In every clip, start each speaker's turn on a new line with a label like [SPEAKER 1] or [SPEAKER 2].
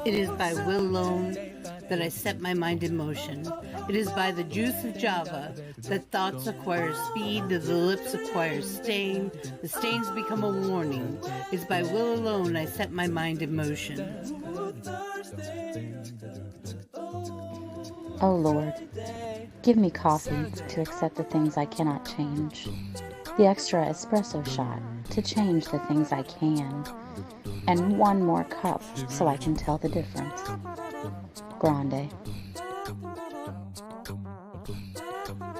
[SPEAKER 1] It is by will alone that I set my mind in motion. It is by the juice of Java that thoughts acquire speed, that the lips acquire stain, the stains become a warning. It is by will alone I set my mind in motion.
[SPEAKER 2] Oh Lord, give me coffee to accept the things I cannot change, the extra espresso shot to change the things I can, and one more cup so I can tell the difference. Grande.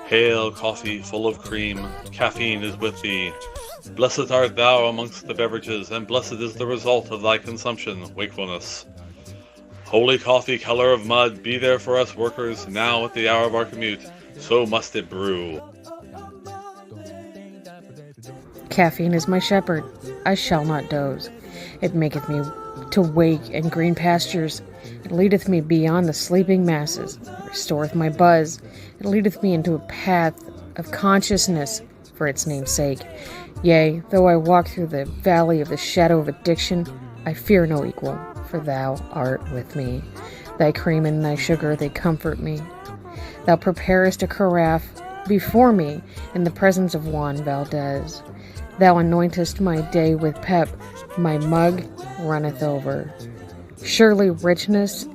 [SPEAKER 3] Hail, coffee full of cream, caffeine is with thee. Blessed art thou amongst the beverages, and blessed is the result of thy consumption, wakefulness. Holy coffee, color of mud, be there for us workers, now at the hour of our commute, so must it brew.
[SPEAKER 4] Caffeine is my shepherd, I shall not doze. It maketh me to wake in green pastures. It leadeth me beyond the sleeping masses. It restoreth my buzz. It leadeth me into a path of consciousness for its name's sake. Yea, though I walk through the valley of the shadow of addiction, I fear no equal, for thou art with me. Thy cream and thy sugar, they comfort me. Thou preparest a carafe before me in the presence of Juan Valdez. Thou anointest my day with pep, my mug runneth over. Surely richness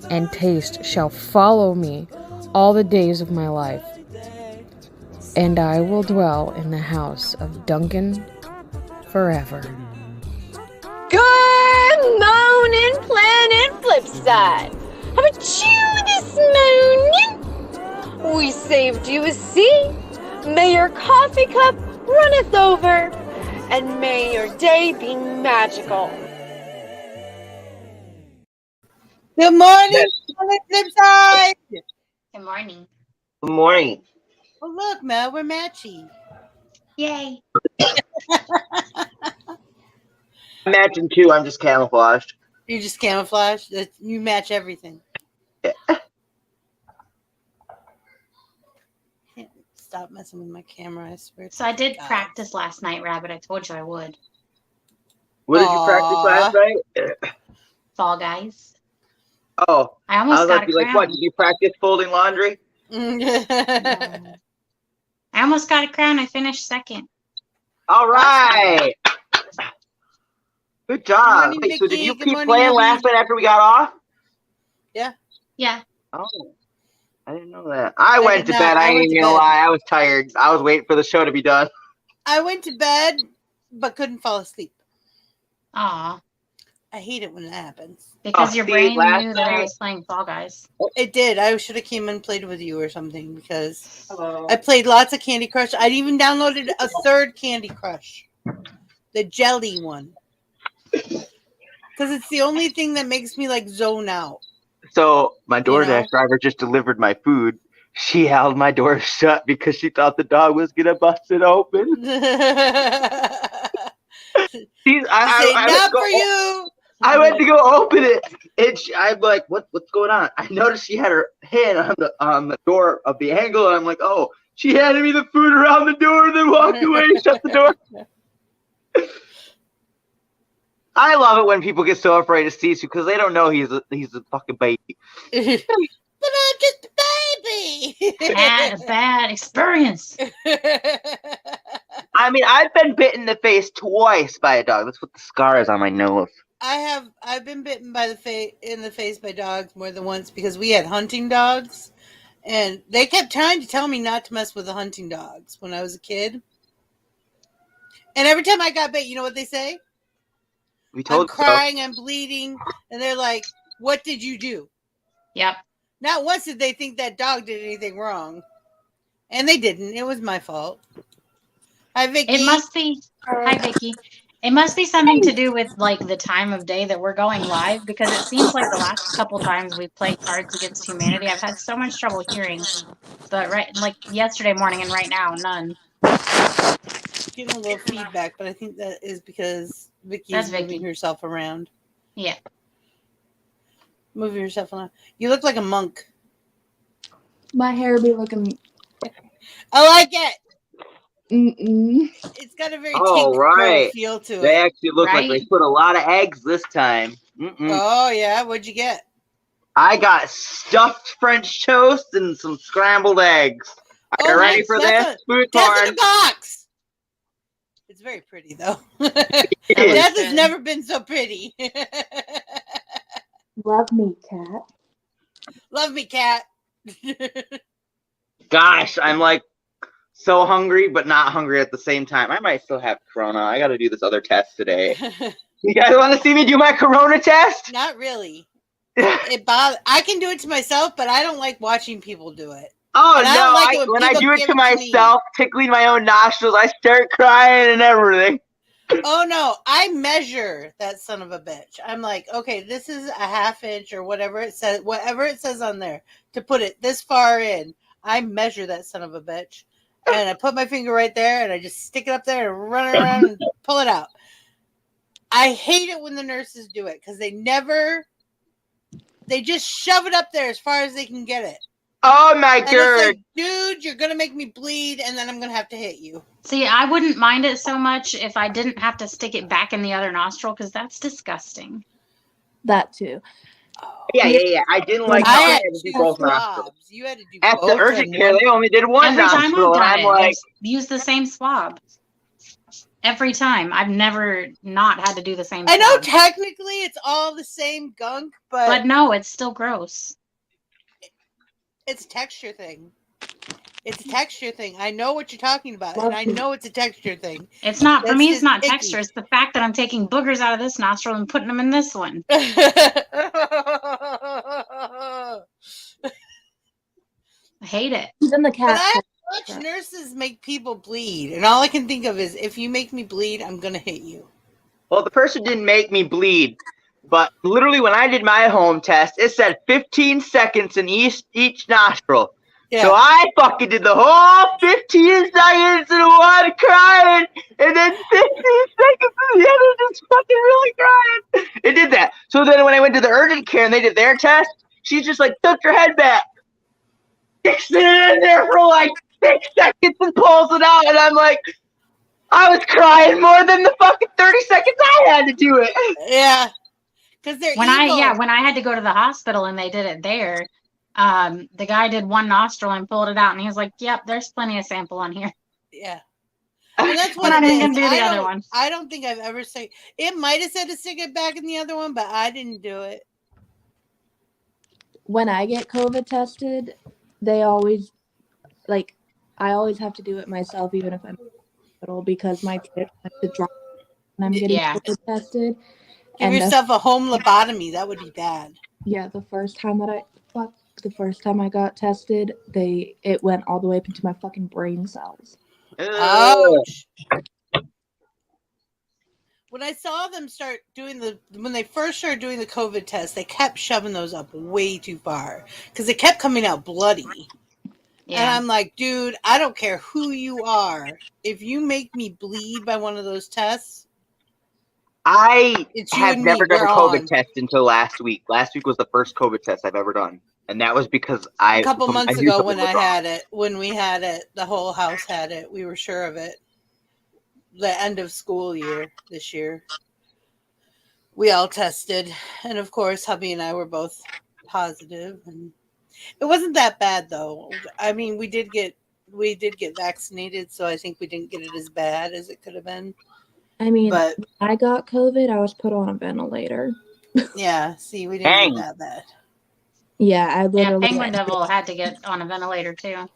[SPEAKER 4] and taste shall follow me all the days of my life, and I will dwell in the house of Duncan forever.
[SPEAKER 5] Good morning, Planet Flipside. How about you this morning? We saved you a seat. May your coffee cup runneth over, and may your day be magical.
[SPEAKER 1] Good morning, Flipside.
[SPEAKER 6] Good morning.
[SPEAKER 7] Good morning.
[SPEAKER 1] Oh, look, Mel, we're matchy.
[SPEAKER 6] Yay.
[SPEAKER 7] I'm matching too. I'm just camouflaged.
[SPEAKER 1] You just camouflage? You match everything.
[SPEAKER 7] Yeah.
[SPEAKER 1] Stop messing with my camera, I swear.
[SPEAKER 6] So I did practice last night, Rabbit. I told you I would.
[SPEAKER 7] What did you practice last night?
[SPEAKER 6] Fall Guys.
[SPEAKER 7] Oh.
[SPEAKER 6] I almost got a crown.
[SPEAKER 7] Like, what, did you practice folding laundry?
[SPEAKER 6] I almost got a crown. I finished second.
[SPEAKER 7] All right. Good job.
[SPEAKER 1] Morning,
[SPEAKER 7] Wait, so did
[SPEAKER 1] Vicky.
[SPEAKER 7] you
[SPEAKER 1] Good
[SPEAKER 7] keep
[SPEAKER 1] morning,
[SPEAKER 7] playing
[SPEAKER 1] Abby.
[SPEAKER 7] last night after we got off?
[SPEAKER 1] Yeah.
[SPEAKER 6] Yeah.
[SPEAKER 7] Oh. I didn't know that. I went to
[SPEAKER 1] did
[SPEAKER 7] bed.
[SPEAKER 1] not.
[SPEAKER 7] I
[SPEAKER 1] I
[SPEAKER 7] ain't
[SPEAKER 1] went to
[SPEAKER 7] even gonna
[SPEAKER 1] bed.
[SPEAKER 7] lie. I was tired. I was waiting for the show to be done.
[SPEAKER 1] I went to bed, but couldn't fall asleep.
[SPEAKER 6] Aw.
[SPEAKER 1] I hate it when it happens.
[SPEAKER 6] Because your brain knew that I was playing Fall Guys.
[SPEAKER 1] It did. I should have came and played with you or something because I played lots of Candy Crush. I even downloaded a third Candy Crush, the jelly one, because it's the only thing that makes me like zone out.
[SPEAKER 7] So my DoorDash driver just delivered my food. She held my door shut because she thought the dog was gonna bust it open.
[SPEAKER 1] Not for you.
[SPEAKER 7] I went to go open it, and I'm like, "What's going on?" I noticed she had her hand on the door of the angle, and I'm like, "Oh!" She handed me the food around the door, and then walked away and shut the door. I love it when people get so afraid of Sisu because they don't know he's a fucking baby.
[SPEAKER 1] But I'm just a baby.
[SPEAKER 6] Had a bad experience.
[SPEAKER 7] I mean, I've been bitten in the face twice by a dog. That's what the scar is on my nose.
[SPEAKER 1] I've been bitten by in the face by dogs more than once because we had hunting dogs, and they kept trying to tell me not to mess with the hunting dogs when I was a kid. And every time I got bit, you know what they say? I'm crying, I'm bleeding, and they're like, "What did you do?"
[SPEAKER 6] Yep.
[SPEAKER 1] Not once did they think that dog did anything wrong, and they didn't. It was my fault. Hi, Vicky.
[SPEAKER 6] It must be. Hi, Vicky. It must be something to do with like the time of day that we're going live, because it seems like the last couple times we've played Cards Against Humanity, I've had so much trouble hearing. But like yesterday morning and right now, none.
[SPEAKER 1] Getting a little feedback, but I think that is because Vicky is moving herself around.
[SPEAKER 6] Yeah.
[SPEAKER 1] Moving yourself around. You look like a monk.
[SPEAKER 8] My hair be looking.
[SPEAKER 1] I like it. It's got a very
[SPEAKER 7] Oh,
[SPEAKER 1] Tinker
[SPEAKER 7] right.
[SPEAKER 1] feel to
[SPEAKER 7] They
[SPEAKER 1] it.
[SPEAKER 7] actually look like
[SPEAKER 6] Right?
[SPEAKER 7] they put a lot of eggs this time.
[SPEAKER 1] Oh yeah, what'd you get?
[SPEAKER 7] I got stuffed French toast and some scrambled eggs. Are you ready
[SPEAKER 6] nice.
[SPEAKER 7] for
[SPEAKER 1] That's
[SPEAKER 7] this? Food
[SPEAKER 1] That's in
[SPEAKER 7] porn.
[SPEAKER 1] a box. It's very pretty though.
[SPEAKER 7] It
[SPEAKER 1] Death
[SPEAKER 7] is.
[SPEAKER 1] has never been so pretty.
[SPEAKER 4] Love me, cat.
[SPEAKER 1] Love me, cat.
[SPEAKER 7] Gosh, I'm like so hungry, but not hungry at the same time. I might still have corona. I got to do this other test today. You guys want to see me do my corona test?
[SPEAKER 1] Not really. It bothers. I can do it to myself, but I don't like watching people do it.
[SPEAKER 7] Oh
[SPEAKER 1] And I
[SPEAKER 7] no!
[SPEAKER 1] don't like it when
[SPEAKER 7] When I
[SPEAKER 1] people
[SPEAKER 7] do it
[SPEAKER 1] give
[SPEAKER 7] to
[SPEAKER 1] it to me.
[SPEAKER 7] myself, tickling my own nostrils, I start crying and everything.
[SPEAKER 1] Oh no, I measure that son of a bitch. I'm like, okay, this is a ½ inch or whatever it says on there to put it this far in. I measure that son of a bitch. And I put my finger right there and I just stick it up there and run around and pull it out. I hate it when the nurses do it because they just shove it up there as far as they can get it.
[SPEAKER 7] Oh my
[SPEAKER 1] And
[SPEAKER 7] god!
[SPEAKER 1] it's like, dude, you're gonna make me bleed, and then I'm gonna have to hit you.
[SPEAKER 6] See, I wouldn't mind it so much if I didn't have to stick it back in the other nostril because that's disgusting.
[SPEAKER 4] That too.
[SPEAKER 7] Yeah. I didn't like
[SPEAKER 1] I
[SPEAKER 7] how I
[SPEAKER 1] had
[SPEAKER 7] had to do
[SPEAKER 1] two
[SPEAKER 7] both nostrils.
[SPEAKER 1] swabs. You had to do
[SPEAKER 7] At
[SPEAKER 1] both.
[SPEAKER 7] the urgent
[SPEAKER 1] in
[SPEAKER 7] care,
[SPEAKER 1] one.
[SPEAKER 7] they only did one
[SPEAKER 6] Every time
[SPEAKER 7] nostril,
[SPEAKER 6] I've
[SPEAKER 7] and
[SPEAKER 6] done
[SPEAKER 7] I'm
[SPEAKER 6] it,
[SPEAKER 7] like,
[SPEAKER 6] they've used the same swab. Every time. I've never not had to do the same
[SPEAKER 1] I know
[SPEAKER 6] swab.
[SPEAKER 1] technically it's all the same gunk,
[SPEAKER 6] But no, it's still gross.
[SPEAKER 1] it's a texture thing. It's a texture thing. I know what you're talking about, and I know it's a texture thing.
[SPEAKER 6] It's not, for
[SPEAKER 1] That's
[SPEAKER 6] me, it's
[SPEAKER 1] just
[SPEAKER 6] not
[SPEAKER 1] icky.
[SPEAKER 6] texture. It's the fact that I'm taking boogers out of this nostril and putting them in this one. I hate it.
[SPEAKER 4] Even the
[SPEAKER 1] But
[SPEAKER 4] cat.
[SPEAKER 1] I watch nurses make people bleed, and all I can think of is, if you make me bleed, I'm gonna hit you.
[SPEAKER 7] well, the person didn't make me bleed, but literally when I did my home test, it said 15 seconds in each nostril.
[SPEAKER 1] Yeah.
[SPEAKER 7] So I fucking did the whole 15 seconds in one crying, and then 15 seconds in the other just fucking really crying. It did that. So then when I went to the urgent care and they did their test, she's just like, tilt your head back. Sticks it in there for like 6 seconds and pulls it out, and I'm like, I was crying more than the fucking 30 seconds I had to do it.
[SPEAKER 1] Yeah. Because they're
[SPEAKER 6] When
[SPEAKER 1] evil.
[SPEAKER 6] when I had to go to the hospital and they did it there, the guy did one nostril and pulled it out, and he was like, "Yep, there's plenty of sample on here."
[SPEAKER 1] Yeah. And that's
[SPEAKER 6] We're
[SPEAKER 1] what
[SPEAKER 6] not
[SPEAKER 1] it
[SPEAKER 6] even
[SPEAKER 1] is.
[SPEAKER 6] gonna do the other one.
[SPEAKER 1] I don't think I've ever said it. Might have said to stick it back in the other one, but I didn't do it.
[SPEAKER 4] When I get COVID tested, they always, like, I always have to do it myself, even if I'm in the hospital, because my tip like to drop when I'm getting COVID tested.
[SPEAKER 1] Give
[SPEAKER 4] And
[SPEAKER 1] yourself a home lobotomy. That would be bad.
[SPEAKER 4] Yeah, the first time I got tested, it went all the way up into my fucking brain cells.
[SPEAKER 1] Ouch. When I saw them start doing when they first started doing the COVID test, they kept shoving those up way too far because they kept coming out bloody. Yeah. And I'm like, dude, I don't care who you are. If you make me bleed by one of those tests,
[SPEAKER 7] I have never done a COVID test until last week. Last week was the first COVID test I've ever done. And that was because a
[SPEAKER 1] couple months ago when we had it, the whole house had it. We were sure of it. The end of school year this year. We all tested. And of course, hubby and I were both positive. And it wasn't that bad though. I mean, we did get vaccinated, so I think we didn't get it as bad as it could have been.
[SPEAKER 4] I mean, when I got COVID, I was put on a ventilator.
[SPEAKER 1] Yeah, see, we didn't get that bad.
[SPEAKER 4] Yeah, I literally.
[SPEAKER 6] Yeah, Penguin Devil had to get on a ventilator too.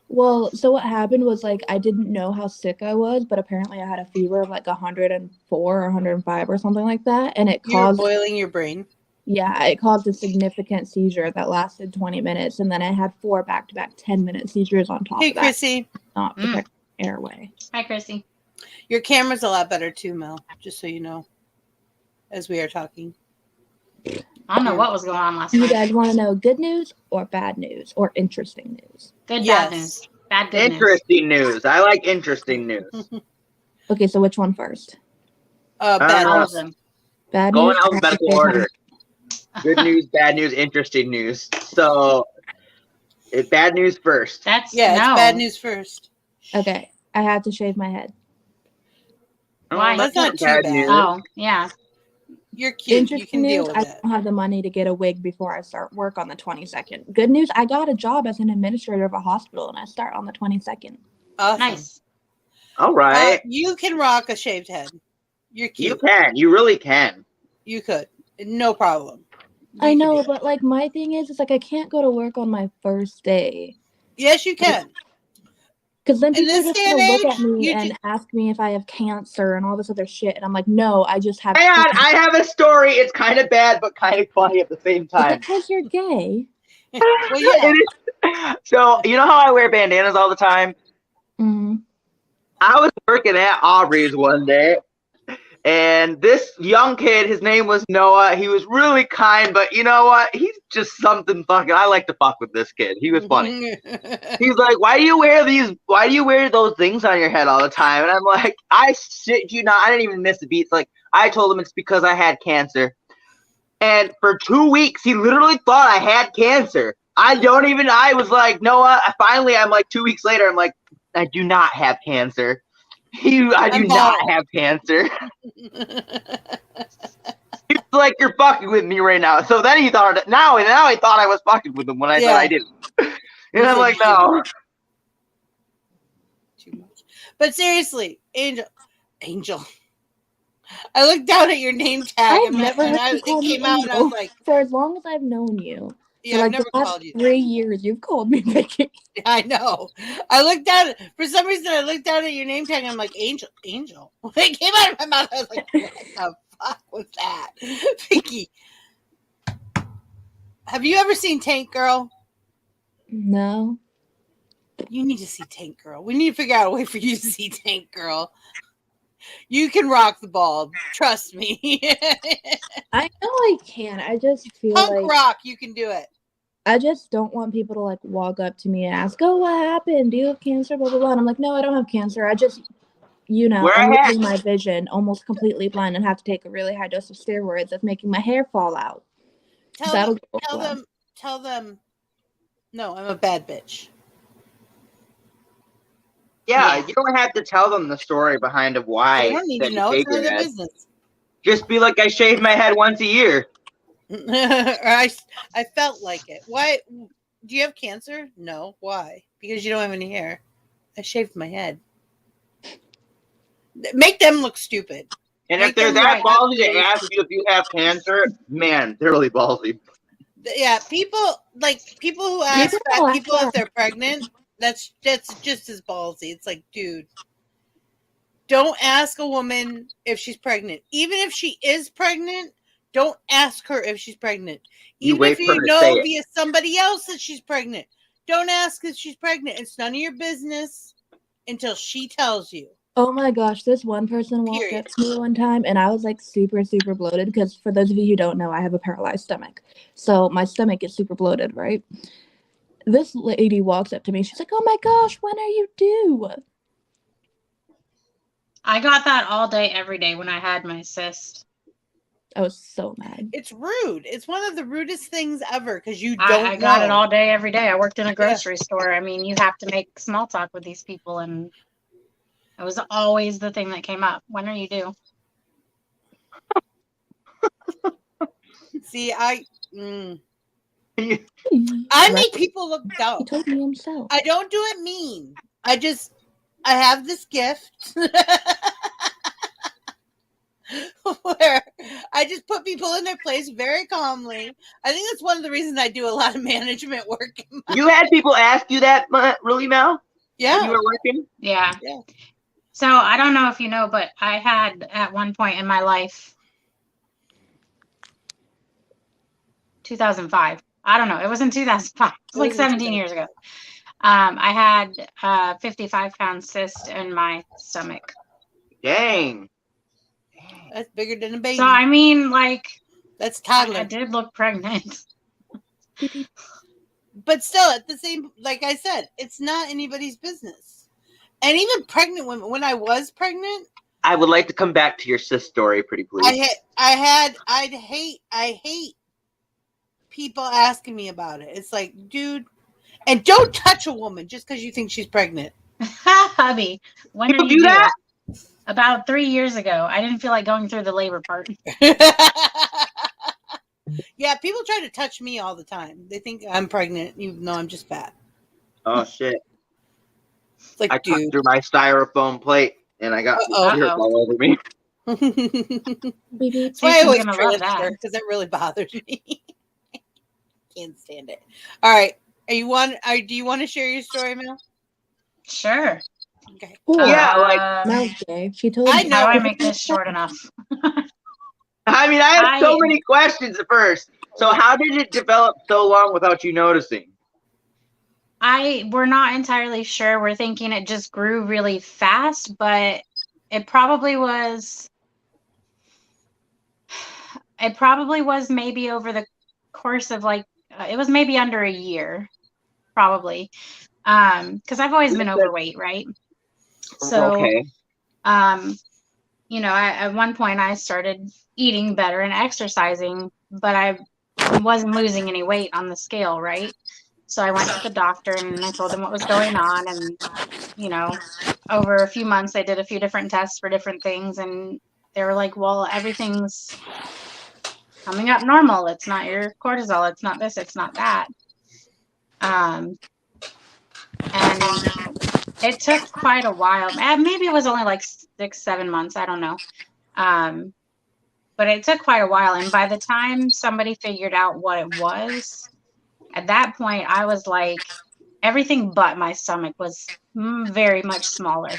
[SPEAKER 4] Well, so what happened was, like, I didn't know how sick I was, but apparently I had a fever of like 104 or 105 or something like that, and it caused
[SPEAKER 1] boiling your brain.
[SPEAKER 4] Yeah, it caused a significant seizure that lasted 20 minutes, and then I had 4 back-to-back 10-minute seizures on top of that.
[SPEAKER 1] Hey, Chrissy.
[SPEAKER 4] Not protect airway.
[SPEAKER 6] Hi, Chrissy.
[SPEAKER 1] Your camera's a lot better too, Mel, just so you know, as we are talking.
[SPEAKER 6] I don't know what was going on last
[SPEAKER 4] night.
[SPEAKER 6] night.
[SPEAKER 4] You guys want to know good news or bad news or interesting news?
[SPEAKER 6] Good, bad news. Bad, good
[SPEAKER 7] interesting news. I like interesting news.
[SPEAKER 4] Okay, so which one first?
[SPEAKER 1] Bad news.
[SPEAKER 4] Bad
[SPEAKER 7] Go
[SPEAKER 4] news.
[SPEAKER 7] in alphabetical order. Good news, bad news, interesting news. So, bad news first.
[SPEAKER 1] It's bad news first.
[SPEAKER 4] Okay.
[SPEAKER 8] I had to shave my head.
[SPEAKER 6] Why?
[SPEAKER 1] That's not too
[SPEAKER 7] bad
[SPEAKER 1] bad.
[SPEAKER 7] news.
[SPEAKER 6] Oh, yeah.
[SPEAKER 1] You're cute.
[SPEAKER 8] Interesting
[SPEAKER 1] You can
[SPEAKER 8] news,
[SPEAKER 1] deal with
[SPEAKER 8] I
[SPEAKER 1] it.
[SPEAKER 8] don't have the money to get a wig before I start work on the 22nd. Good news, I got a job as an administrator of a hospital, and I start on the 22nd.
[SPEAKER 1] Awesome.
[SPEAKER 6] Nice.
[SPEAKER 7] All right.
[SPEAKER 1] You can rock a shaved head. You're cute.
[SPEAKER 7] You can. You really can.
[SPEAKER 1] You could. No problem.
[SPEAKER 8] I
[SPEAKER 1] You could
[SPEAKER 8] know,
[SPEAKER 1] do it.
[SPEAKER 8] but like my thing is, it's like I can't go to work on my first day.
[SPEAKER 1] Yes, you can.
[SPEAKER 8] Because then
[SPEAKER 1] In
[SPEAKER 8] people are
[SPEAKER 1] this
[SPEAKER 8] just
[SPEAKER 1] day and
[SPEAKER 8] going to look
[SPEAKER 1] age,
[SPEAKER 8] at me
[SPEAKER 1] you
[SPEAKER 8] and ask me if I have cancer and all this other shit. And I'm like, no, I just have
[SPEAKER 7] Hang on,
[SPEAKER 8] cancer.
[SPEAKER 7] I have a story. It's kind of bad, but kind of funny at the same time.
[SPEAKER 8] Because you're gay.
[SPEAKER 1] Well, yeah.
[SPEAKER 7] It is. So, you know how I wear bandanas all the time?
[SPEAKER 8] Mm.
[SPEAKER 7] I was working at Aubrey's one day, and this young kid, his name was Noah. He was really kind, but you know what? He's just something fucking. I like to fuck with this kid. He was funny. He's like, why do you wear those things on your head all the time? And I'm like, I shit you not. I didn't even miss a beat. It's like, I told him it's because I had cancer. And for 2 weeks, he literally thought I had cancer. I was like, Noah, I'm like 2 weeks later, I'm like, I do not have cancer. I do not have cancer. He's like, you're fucking with me right now. So then he thought, now he thought I was fucking with him when I said I didn't. And I'm like, no.
[SPEAKER 1] Too much. But seriously, Angel. I looked down at your name tag
[SPEAKER 8] I've never heard you call
[SPEAKER 1] it
[SPEAKER 8] me
[SPEAKER 1] came out and I
[SPEAKER 8] Angel.
[SPEAKER 1] was like,
[SPEAKER 8] For as long as I've known you,
[SPEAKER 1] yeah,
[SPEAKER 8] for
[SPEAKER 1] I've
[SPEAKER 8] like
[SPEAKER 1] never
[SPEAKER 8] the last
[SPEAKER 1] called you.
[SPEAKER 8] 3 years, you've called me Vicky.
[SPEAKER 1] I know. I looked down. For some reason, I looked down at your name tag and I'm like, Angel. When it came out of my mouth, I was like, what the fuck was that? Vicky. Have you ever seen Tank Girl?
[SPEAKER 8] No.
[SPEAKER 1] You need to see Tank Girl. We need to figure out a way for you to see Tank Girl. You can rock the ball. Trust me.
[SPEAKER 8] I know I can. I just feel
[SPEAKER 1] Punk
[SPEAKER 8] like
[SPEAKER 1] rock, you can do it.
[SPEAKER 8] I just don't want people to like walk up to me and ask, "Oh, what happened? Do you have cancer?" Blah blah blah. And I'm like, "No, I don't have cancer. I just, I'm losing my vision, almost completely blind, and have to take a really high dose of steroids that's making my hair fall out."
[SPEAKER 1] Tell them. No, I'm a bad bitch.
[SPEAKER 7] Yeah, you don't have to tell them the story behind of why.
[SPEAKER 1] They don't need to know. It's none of their business.
[SPEAKER 7] Just be like, I shave my head once a year.
[SPEAKER 1] I felt like it. Why? Do you have cancer? No. Why? Because you don't have any hair. I shaved my head. Make them look stupid.
[SPEAKER 7] And if they're that ballsy to ask you if you have cancer, man, they're really ballsy.
[SPEAKER 1] Yeah, people who ask people if they're pregnant. That's just as ballsy. It's like, dude, don't ask a woman if she's pregnant. Even if she is pregnant, don't ask her if she's pregnant. Even if you know via somebody else that she's pregnant, don't ask if she's pregnant. It's none of your business until she tells you.
[SPEAKER 8] Oh my gosh, this one person walked up to me one time and I was like super, super bloated because for those of you who don't know, I have a paralyzed stomach. So my stomach is super bloated, right? This lady walks up to me. She's like, "Oh my gosh, when are you due?"
[SPEAKER 6] I got that all day, every day when I had my cyst.
[SPEAKER 8] I was so mad.
[SPEAKER 1] It's rude. It's one of the rudest things ever because you don't
[SPEAKER 6] I got it all day, every day. I worked in a grocery store. I mean, you have to make small talk with these people, and it was always the thing that came up. When are you due?
[SPEAKER 1] See, I make people look dumb.
[SPEAKER 8] He told me himself.
[SPEAKER 1] I don't do it mean. I have this gift where I just put people in their place very calmly. I think that's one of the reasons I do a lot of management work.
[SPEAKER 7] You had people ask you that, really, Mel?
[SPEAKER 1] Yeah.
[SPEAKER 7] When you were working?
[SPEAKER 6] Yeah. So I don't know if you know, but I had at one point in my life, 2005. I don't know. It was in 2005. It was like 17 years ago. I had a 55-pound cyst in my stomach.
[SPEAKER 7] Dang.
[SPEAKER 1] That's bigger than a baby.
[SPEAKER 6] So, I mean, like,
[SPEAKER 1] that's toddler.
[SPEAKER 6] I did look pregnant.
[SPEAKER 1] But still, at the same, like I said, it's not anybody's business. And even pregnant women, when I was pregnant,
[SPEAKER 7] I would like to come back to your cyst story, pretty please.
[SPEAKER 1] I hate people asking me about it. It's like, dude, and don't touch a woman just because you think she's pregnant.
[SPEAKER 6] Hubby, when
[SPEAKER 7] People
[SPEAKER 6] are you
[SPEAKER 7] do that?
[SPEAKER 6] due? About 3 years ago. I didn't feel like going through the labor part.
[SPEAKER 1] Yeah, people try to touch me all the time. They think I'm pregnant, even though I'm just fat.
[SPEAKER 7] Oh shit!
[SPEAKER 1] It's like,
[SPEAKER 7] I cut
[SPEAKER 1] dude.
[SPEAKER 7] through my styrofoam plate and I got dirt all over me.
[SPEAKER 1] That's
[SPEAKER 8] Beep,
[SPEAKER 1] why I always
[SPEAKER 6] Jason's gonna love that.
[SPEAKER 1] transfer, because that really bothers me. Can't stand it. All right. Do you want to share your story, Mel?
[SPEAKER 6] Sure.
[SPEAKER 1] Okay.
[SPEAKER 7] Yeah, like
[SPEAKER 8] Mel's gay. She told
[SPEAKER 1] I
[SPEAKER 8] me.
[SPEAKER 1] know.
[SPEAKER 6] How do I make this short enough?
[SPEAKER 7] I mean, I had so many questions at first. So how did it develop so long without you noticing?
[SPEAKER 6] We're not entirely sure. We're thinking it just grew really fast, but it probably was maybe over the course of like it was maybe under a year, probably. Because I've always been overweight, right? So
[SPEAKER 7] okay.
[SPEAKER 6] You know, at one point I started eating better and exercising, but I wasn't losing any weight on the scale, right? So I went to the doctor and I told them what was going on. And, you know, over a few months, they did a few different tests for different things. And they were like, well, everything's coming up normal. It's not your cortisol. It's not this. It's not that. And it took quite a while. Maybe it was only like 6-7 months. I don't know. But it took quite a while. And by the time somebody figured out what it was, at that point, I was like, everything but my stomach was very much smaller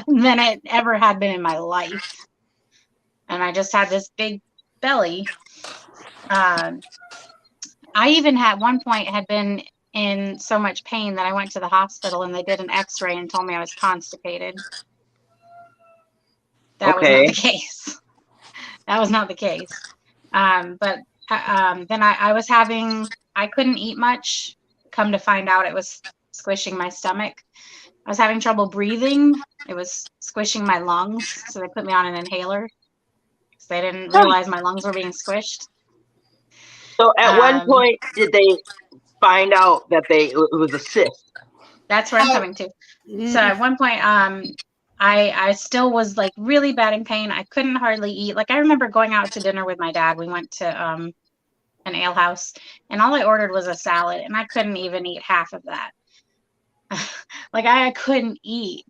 [SPEAKER 6] than it ever had been in my life. And I just had this big belly. I even at one point had been in so much pain that I went to the hospital and they did an x-ray and told me I was constipated. That was not the case. That was not the case. But then I couldn't eat much. Come to find out, it was squishing my stomach. I was having trouble breathing. It was squishing my lungs. So they put me on an inhaler because they didn't realize my lungs were being squished.
[SPEAKER 7] So at one point, did they find out that it was a cyst?
[SPEAKER 6] That's where I'm coming to. So at one point, I still was like really bad in pain. I couldn't hardly eat. Like I remember going out to dinner with my dad. We went to an ale house and all I ordered was a salad and I couldn't even eat half of that. Like I couldn't eat.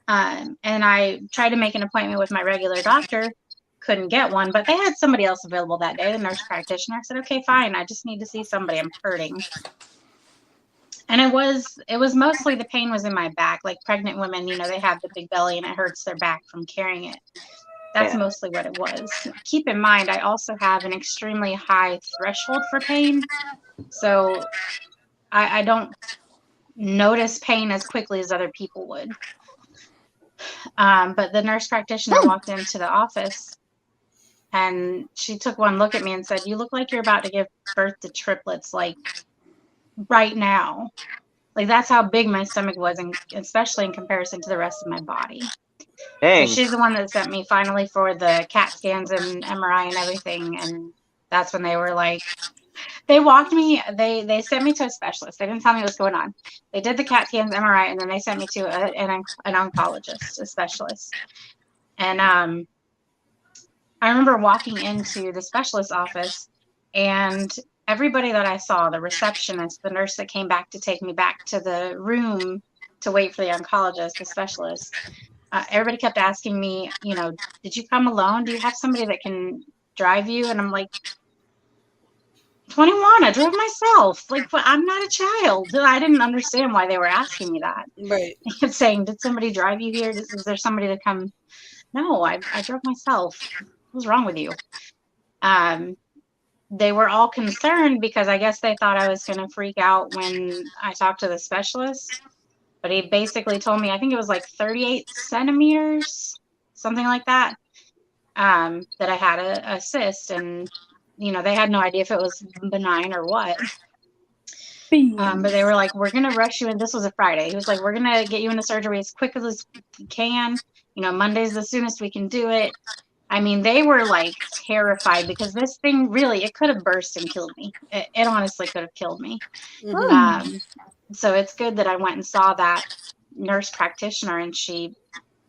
[SPEAKER 6] And I tried to make an appointment with my regular doctor, couldn't get one, but they had somebody else available that day, the nurse practitioner. I said, okay, fine. I just need to see somebody. I'm hurting. And it was mostly the pain was in my back. Like pregnant women, you know, they have the big belly and it hurts their back from carrying it. That's mostly what it was. Keep in mind, I also have an extremely high threshold for pain. So I don't notice pain as quickly as other people would. But the nurse practitioner walked into the office and she took one look at me and said, you look like you're about to give birth to triplets, like right now. Like that's how big my stomach was, especially in comparison to the rest of my body. So she's the one that sent me finally for the CAT scans and MRI and everything. And that's when they were like, they walked me, they sent me to a specialist. They didn't tell me what's going on. They did the CAT scans, MRI, and then they sent me to an oncologist, a specialist. And I remember walking into the specialist's office and everybody that I saw, the receptionist, the nurse that came back to take me back to the room to wait for the oncologist, the specialist, everybody kept asking me, you know, did you come alone? Do you have somebody that can drive you? And I'm like, 21, I drove myself. Like, but I'm not a child. I didn't understand why they were asking me that.
[SPEAKER 1] Right.
[SPEAKER 6] They kept saying, did somebody drive you here? Is there somebody to come? No, I drove myself. What's wrong with you? They were all concerned because I guess they thought I was going to freak out when I talked to the specialist. But he basically told me, I think it was like 38 centimeters, something like that, that I had a cyst. And, you know, they had no idea if it was benign or what. But they were like, we're going to rush you in. This was a Friday. He was like, we're going to get you into surgery as quick as we can. You know, Monday's the soonest we can do it. I mean, they were like terrified because this thing really, it could have burst and killed me. It honestly could have killed me. So it's good that I went and saw that nurse practitioner, and she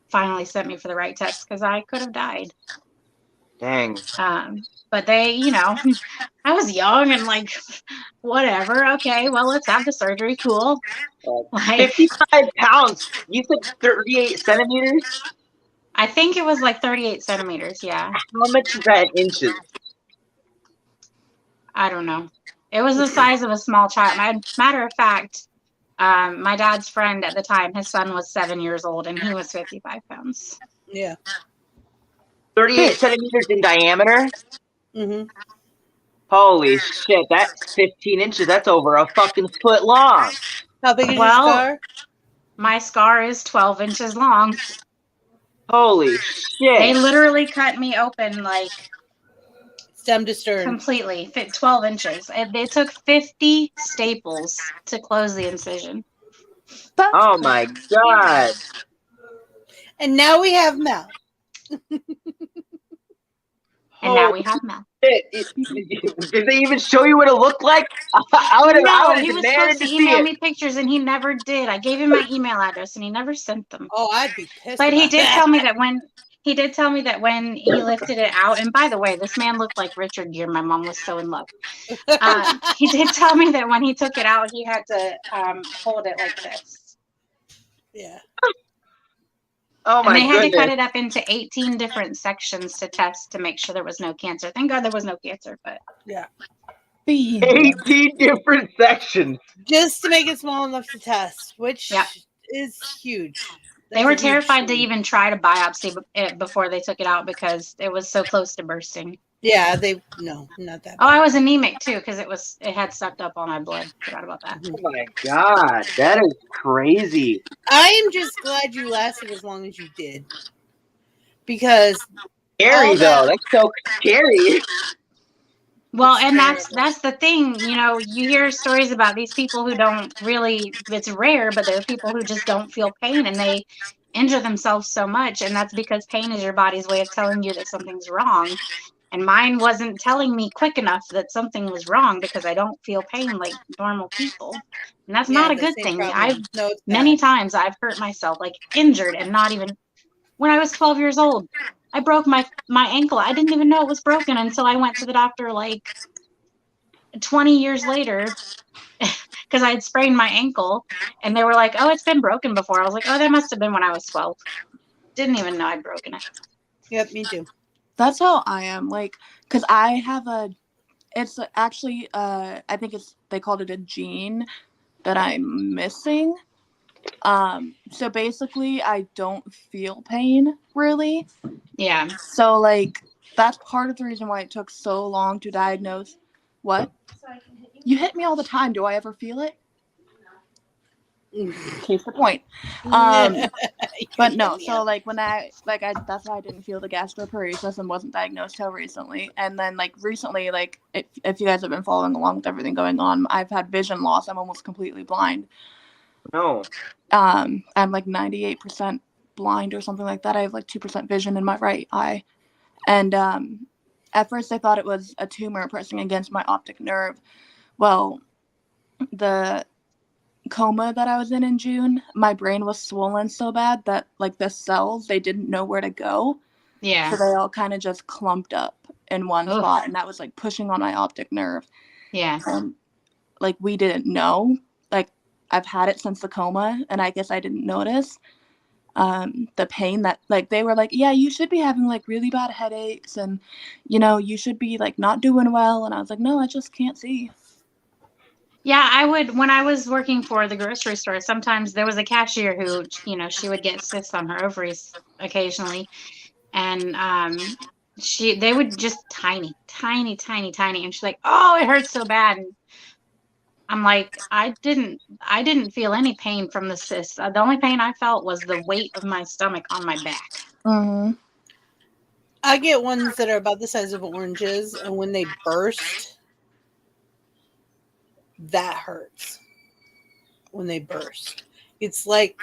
[SPEAKER 6] finally sent me for the right test because I could have died.
[SPEAKER 7] Dang.
[SPEAKER 6] But they, you know, I was young and like, whatever. Okay, well, let's have the surgery. Cool. Like
[SPEAKER 7] 55 pounds. You said 38 centimeters?
[SPEAKER 6] I think it was like 38 centimeters. Yeah.
[SPEAKER 7] How much is that in inches?
[SPEAKER 6] I don't know. It was the size of a small child. Matter of fact, my dad's friend at the time, his son was 7 years old, and he was 55 pounds.
[SPEAKER 1] Yeah.
[SPEAKER 7] 38 centimeters in diameter?
[SPEAKER 1] Mm-hmm.
[SPEAKER 7] Holy shit, that's 15 inches. That's over a fucking foot long.
[SPEAKER 1] How big is your scar?
[SPEAKER 6] My scar is 12 inches long.
[SPEAKER 7] Holy shit.
[SPEAKER 6] They literally cut me open like
[SPEAKER 1] stem to stern.
[SPEAKER 6] Completely. 12 inches. They took 50 staples to close the incision.
[SPEAKER 7] Oh my god.
[SPEAKER 1] And now we have Mel.
[SPEAKER 6] And now we have Mel.
[SPEAKER 7] Did they even show you what it looked like? I would have.
[SPEAKER 6] No, he was supposed to email me pictures, and he never did. I gave him my email address, and he never sent them.
[SPEAKER 1] Oh, I'd be pissed.
[SPEAKER 6] But he did tell me that when he lifted it out, and by the way, this man looked like Richard Gere. My mom was so in love. He did tell me that when he took it out, he had to hold it like this.
[SPEAKER 1] Yeah.
[SPEAKER 7] Oh my
[SPEAKER 6] and they
[SPEAKER 7] goodness.
[SPEAKER 6] had to cut it up into 18 different sections to test to make sure there was no cancer. Thank God there was no cancer, but
[SPEAKER 1] yeah.
[SPEAKER 7] 18 different sections.
[SPEAKER 1] Just to make it small enough to test, which is huge.
[SPEAKER 6] They were terrified to even try to biopsy it before they took it out because it was so close to bursting.
[SPEAKER 1] Yeah, no, not that bad.
[SPEAKER 6] Oh, I was anemic too because it had sucked up all my blood. Forgot about that.
[SPEAKER 7] Oh my god, that is crazy.
[SPEAKER 1] I am just glad you lasted as long as you did. Because
[SPEAKER 7] scary though, that's so scary.
[SPEAKER 6] Well, and that's the thing, you know, you hear stories about these people who don't really, it's rare, but there are people who just don't feel pain and they injure themselves so much, and that's because pain is your body's way of telling you that something's wrong. And mine wasn't telling me quick enough that something was wrong because I don't feel pain like normal people. And that's not a good thing. Many times I've hurt myself, like injured, and not even, when I was 12 years old, I broke my ankle. I didn't even know it was broken until I went to the doctor like 20 years later because I had sprained my ankle, and they were like, oh, it's been broken before. I was like, oh, that must have been when I was 12. Didn't even know I'd broken it.
[SPEAKER 1] Yep, me too.
[SPEAKER 8] That's how I am. Like, because I have it's actually, I think they called it a gene that I'm missing. So basically I don't feel pain really.
[SPEAKER 6] Yeah.
[SPEAKER 8] So like that's part of the reason why it took so long to diagnose. What? So I can hit you? You hit me all the time. Do I ever feel it? Here's the point. But no, so like when that's why I didn't feel the gastroparesis and wasn't diagnosed till recently. And then like recently, like if you guys have been following along with everything going on, I've had vision loss. I'm almost completely blind.
[SPEAKER 7] No.
[SPEAKER 8] I'm like 98% blind or something like that. I have like 2% vision in my right eye. And at first I thought it was a tumor pressing against my optic nerve. Well, the coma that I was in June, my brain was swollen so bad that like the cells, they didn't know where to go.
[SPEAKER 6] Yeah.
[SPEAKER 8] So they all kind of just clumped up in one spot, and that was like pushing on my optic nerve.
[SPEAKER 6] Yeah.
[SPEAKER 8] And like we didn't know. Like I've had it since the coma, and I guess I didn't notice the pain that like they were like, yeah, you should be having like really bad headaches, and you know, you should be like not doing well. And I was like, no, I just can't see.
[SPEAKER 6] Yeah, when I was working for the grocery store, sometimes there was a cashier who, you know, she would get cysts on her ovaries occasionally. And they would just tiny. And she's like, oh, it hurts so bad. And I'm like, I didn't feel any pain from the cysts. The only pain I felt was the weight of my stomach on my back.
[SPEAKER 8] Mm-hmm.
[SPEAKER 1] I get ones that are about the size of oranges, and when they burst, that hurts. When they burst, it's like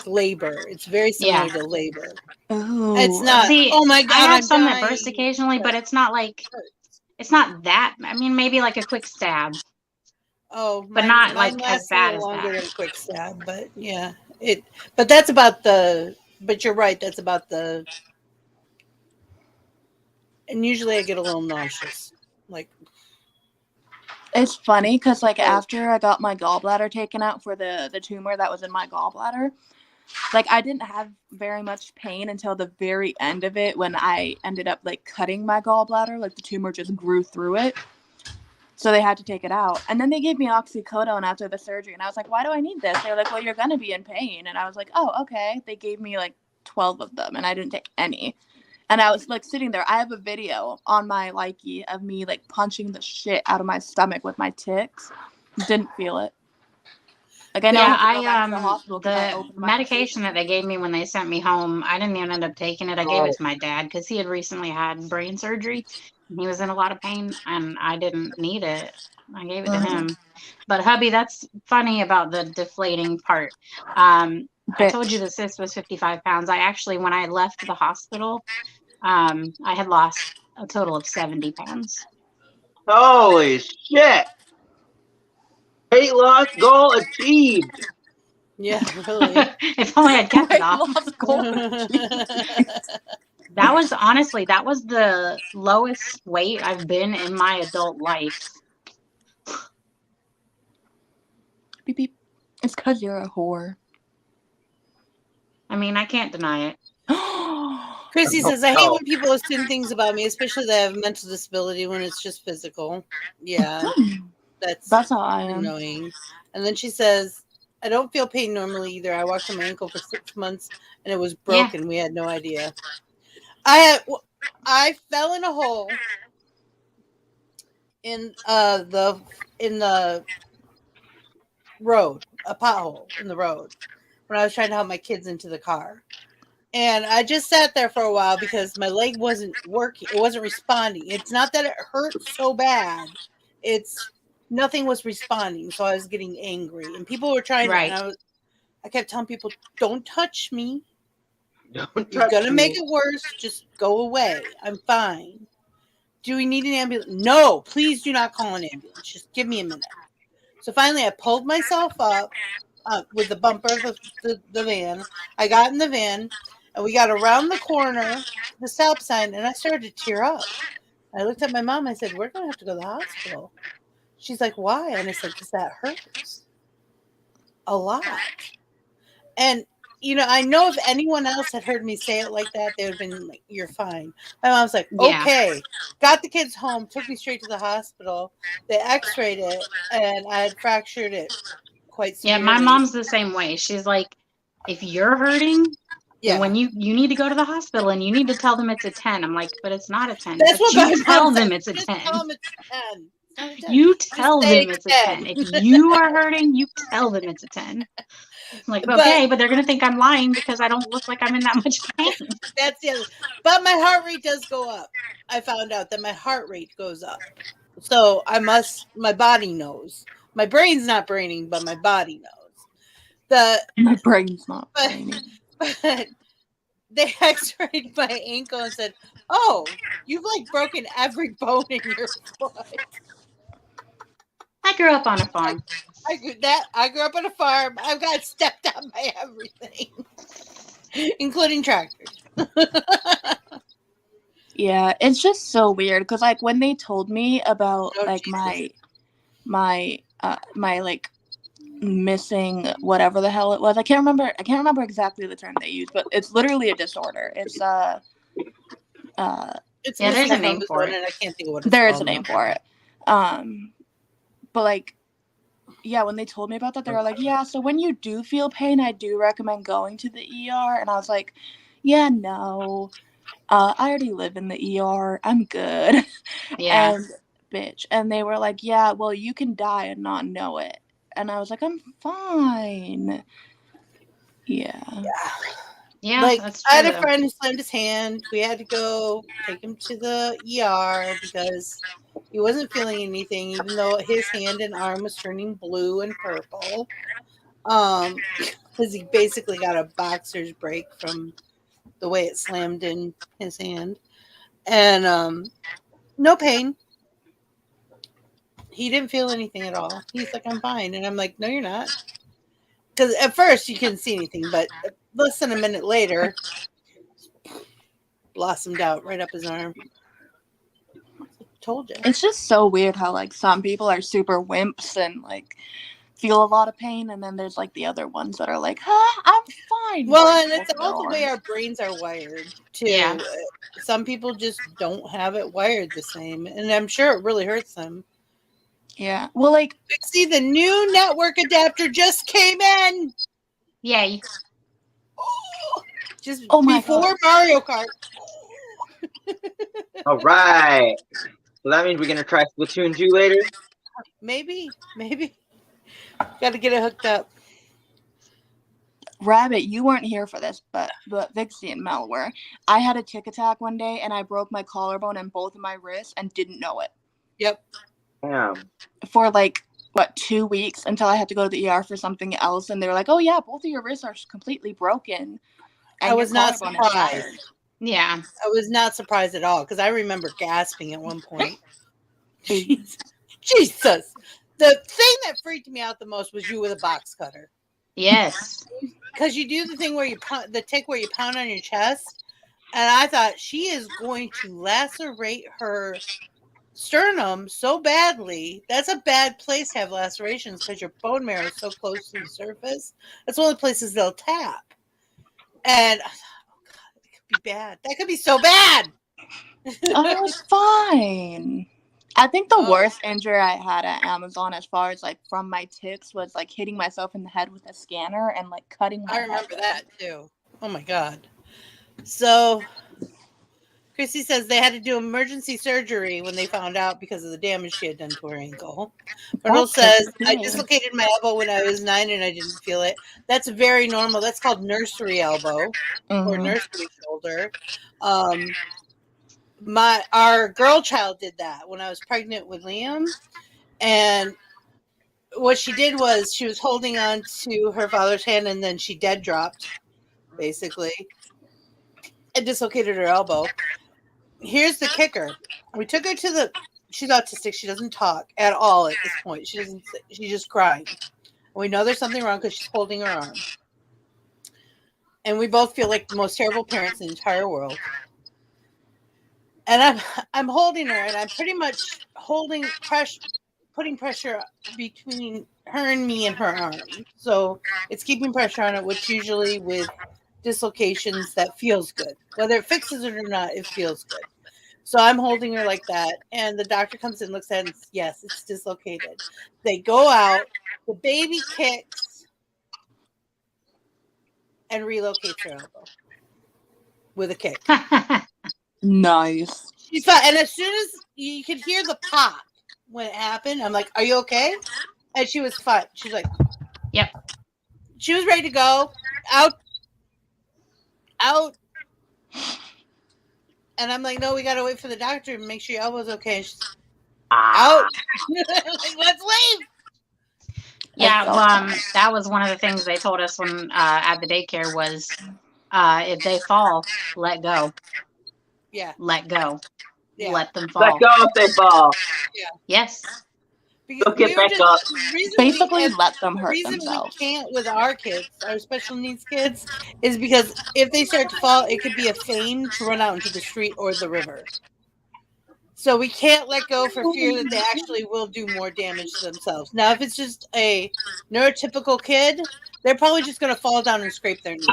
[SPEAKER 1] labor. It's very similar to labor.
[SPEAKER 8] Oh,
[SPEAKER 1] it's not. Oh my god!
[SPEAKER 6] I have some that burst occasionally, but it's not like it's not that. I mean, maybe like a quick stab.
[SPEAKER 1] Oh,
[SPEAKER 6] but not like as bad as
[SPEAKER 1] longer
[SPEAKER 6] that.
[SPEAKER 1] than a quick stab. But yeah, But that's about the. But you're right. That's about the. And usually I get a little nauseous. Like,
[SPEAKER 8] It's funny because like after I got my gallbladder taken out for the tumor that was in my gallbladder, like I didn't have very much pain until the very end of it when I ended up like cutting my gallbladder. Like the tumor just grew through it. So they had to take it out. And then they gave me oxycodone after the surgery. And I was like, why do I need this? They were like, well, you're going to be in pain. And I was like, oh, okay. They gave me like 12 of them and I didn't take any. And I was like sitting there. I have a video on my Likey of me like punching the shit out of my stomach with my ticks. Didn't feel it. Like I know I have to go back to the hospital because I opened my
[SPEAKER 6] medication that they gave me when they sent me home, I didn't even end up taking it. I gave it to my dad because he had recently had brain surgery. He was in a lot of pain and I didn't need it. I gave it to him. But hubby, that's funny about the deflating part. I told you the cyst was 55 pounds. I actually, when I left the hospital, I had lost a total of 70 pounds.
[SPEAKER 7] Holy shit! Weight loss goal achieved.
[SPEAKER 1] yeah, really.
[SPEAKER 6] If only I'd kept it off. That was honestly, that was the lowest weight I've been in my adult life.
[SPEAKER 8] Beep, beep. It's because you're a whore.
[SPEAKER 6] I mean, I can't deny it.
[SPEAKER 1] Chrissy says, I hate when people assume things about me, especially that I have mental disability when it's just physical. Yeah, that's
[SPEAKER 8] how I am.
[SPEAKER 1] Annoying. And then she says, I don't feel pain normally either. I walked on my ankle for 6 months and it was broken. Yeah. We had no idea. I fell in a hole in the road, a pothole in the road when I was trying to help my kids into the car. And I just sat there for a while because my leg wasn't working. It wasn't responding. It's not that it hurt so bad. It's nothing was responding. So I was getting angry. And people were trying to, and I kept telling people, don't touch me. You're going to make it worse. Just go away. I'm fine. Do we need an ambulance? No, please do not call an ambulance. Just give me a minute. So finally I pulled myself up with the bumper of the van. I got in the van. And we got around the corner, the stop sign, and I started to tear up. I looked at my mom. I said, we're going to have to go to the hospital. She's like, why? And I said, because that hurts a lot. And, you know, I know if anyone else had heard me say it like that, they would have been like, you're fine. My mom's like, okay. Got the kids home, took me straight to the hospital. They x-rayed it, and I had fractured it quite severely.
[SPEAKER 6] Yeah, my mom's the same way. She's like, if you're hurting... Yeah. When you need to go to the hospital and you need to tell them it's a 10. I'm like, but it's not a 10.
[SPEAKER 1] That's
[SPEAKER 6] but you tell them it's a 10.
[SPEAKER 1] Tell them it's a 10.
[SPEAKER 6] You tell them it's a 10. If you are hurting, you tell them it's a 10. I'm like, okay, but they're going to think I'm lying because I don't look like I'm in that much pain.
[SPEAKER 1] That's the other. But my heart rate does go up. I found out that my heart rate goes up. So my body knows. My brain's not braining, but my body knows.
[SPEAKER 8] My brain's not braining.
[SPEAKER 1] But they x-rayed my ankle and said, oh, you've like broken every bone in your foot.
[SPEAKER 6] I grew up on a farm.
[SPEAKER 1] I grew up on a farm. I've got stepped on by everything, including tractors.
[SPEAKER 8] Yeah, it's just so weird because like when they told me about my like missing whatever the hell it was. I can't remember exactly the term they used, but it's literally a disorder. It's
[SPEAKER 6] there's a name for it.
[SPEAKER 1] I can't think of what it's
[SPEAKER 8] there is a name for it. But like, yeah, when they told me about that, they were like, yeah, so when you do feel pain, I do recommend going to the ER. And I was like, yeah, no, I already live in the ER. I'm good.
[SPEAKER 6] Yeah.
[SPEAKER 8] And bitch. And they were like, yeah, well, you can die and not know it. And I was like, I'm fine. Yeah.
[SPEAKER 6] Yeah,
[SPEAKER 1] like
[SPEAKER 6] that's true,
[SPEAKER 1] I had a friend who slammed his hand. We had to go take him to the ER because he wasn't feeling anything, even though his hand and arm was turning blue and purple. Because he basically got a boxer's break from the way it slammed in his hand. And no pain. He didn't feel anything at all. He's like, I'm fine. And I'm like, no, you're not. Because at first you couldn't see anything, but less than a minute later, blossomed out right up his arm. Told you.
[SPEAKER 8] It's just so weird how like some people are super wimps and like feel a lot of pain, and then there's like the other ones that are like, I'm fine.
[SPEAKER 1] Well,
[SPEAKER 8] like,
[SPEAKER 1] and it's all the way our brains are wired too.
[SPEAKER 6] Yeah.
[SPEAKER 1] Some people just don't have it wired the same, and I'm sure it really hurts them.
[SPEAKER 8] Yeah. Well, like,
[SPEAKER 1] see, the new network adapter just came in.
[SPEAKER 6] Yay!
[SPEAKER 1] Just
[SPEAKER 8] oh my
[SPEAKER 1] before
[SPEAKER 8] God.
[SPEAKER 1] Mario Kart.
[SPEAKER 7] All right. So that means we're gonna try Splatoon 2 later.
[SPEAKER 1] Maybe. Got to get it hooked up.
[SPEAKER 8] Rabbit, you weren't here for this, but Vixie and Mel were. I had a tick attack one day, and I broke my collarbone and both of my wrists and didn't know it.
[SPEAKER 1] Yep.
[SPEAKER 7] Damn.
[SPEAKER 8] For like, 2 weeks until I had to go to the ER for something else, and they were like, oh yeah, both of your wrists are completely broken. And
[SPEAKER 1] I was not surprised.
[SPEAKER 6] Yeah.
[SPEAKER 1] I was not surprised at all, because I remember gasping at one point. Jesus. The thing that freaked me out the most was you with a box cutter.
[SPEAKER 6] Yes.
[SPEAKER 1] Because you do the thing where you the tick where you pound on your chest, and I thought she is going to lacerate her sternum so badly. That's a bad place to have lacerations because your bone marrow is so close to the surface. That's one of the places they'll tap. And I thought, oh God, it could be bad. That could be so bad.
[SPEAKER 8] Oh, it's fine. I think the worst injury I had at Amazon, as far as like from my ticks, was like hitting myself in the head with a scanner and like cutting my
[SPEAKER 1] I remember that too. Oh my God. So Chrissy says they had to do emergency surgery when they found out because of the damage she had done to her ankle. Myrtle says, I dislocated my elbow when I was 9 and I didn't feel it. That's very normal. That's called nursery elbow or nursery shoulder. Our girl child did that when I was pregnant with Liam, and what she did was she was holding on to her father's hand and then she dead dropped, basically, and dislocated her elbow. Here's the kicker. We took her to she's autistic. She doesn't talk at all at this point. She's just crying. We know there's something wrong because she's holding her arm. And we both feel like the most terrible parents in the entire world. And I'm holding her, and I'm pretty much putting pressure between her and me and her arm. So it's keeping pressure on it, which usually with dislocations that feels good. Whether it fixes it or not, it feels good. So I'm holding her like that, and the doctor comes in, looks at it, and yes, it's dislocated. They go out, the baby kicks, and relocates her elbow with a kick.
[SPEAKER 8] Nice.
[SPEAKER 1] She's fine. And as soon as you could hear the pop when it happened, I'm like, are you okay? And she was fine. She's like,
[SPEAKER 6] yep.
[SPEAKER 1] She was ready to go. Out. And I'm like, no, we got to wait for the doctor to make sure your elbow's okay. And she's out. Like, let's leave.
[SPEAKER 6] Yeah, that was one of the things they told us when at the daycare was if they fall, let go.
[SPEAKER 1] Yeah.
[SPEAKER 6] Let go.
[SPEAKER 1] Yeah.
[SPEAKER 6] Let them fall.
[SPEAKER 7] Let go if they fall.
[SPEAKER 1] Yeah.
[SPEAKER 6] Yes.
[SPEAKER 7] Don't get back up.
[SPEAKER 8] Basically, let them hurt
[SPEAKER 1] themselves. The reason we can't with our kids, our special needs kids, is because if they start to fall, it could be a feign to run out into the street or the river. So we can't let go for fear that they actually will do more damage to themselves. Now, if it's just a neurotypical kid, they're probably just going to fall down and scrape their knee.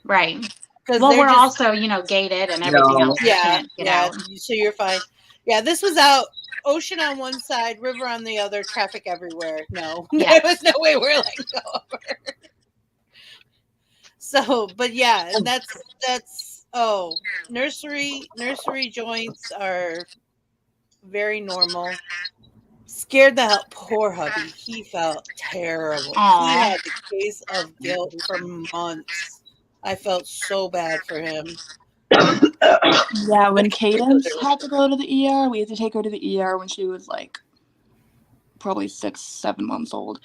[SPEAKER 6] Right. Well, we're also, gated and everything else.
[SPEAKER 1] Yeah,
[SPEAKER 6] get out.
[SPEAKER 1] So you're fine. Yeah, this was out. Ocean on one side, river on the other, traffic everywhere. No, there was no way we're letting go of her. So, but yeah, and that's nursery joints are very normal. Scared the hell, poor hubby. He felt terrible.
[SPEAKER 6] Aww.
[SPEAKER 1] He had the case of guilt for months. I felt so bad for him.
[SPEAKER 8] Yeah, when Cadence had to go to the ER, we had to take her to the ER when she was like probably 6-7 months old,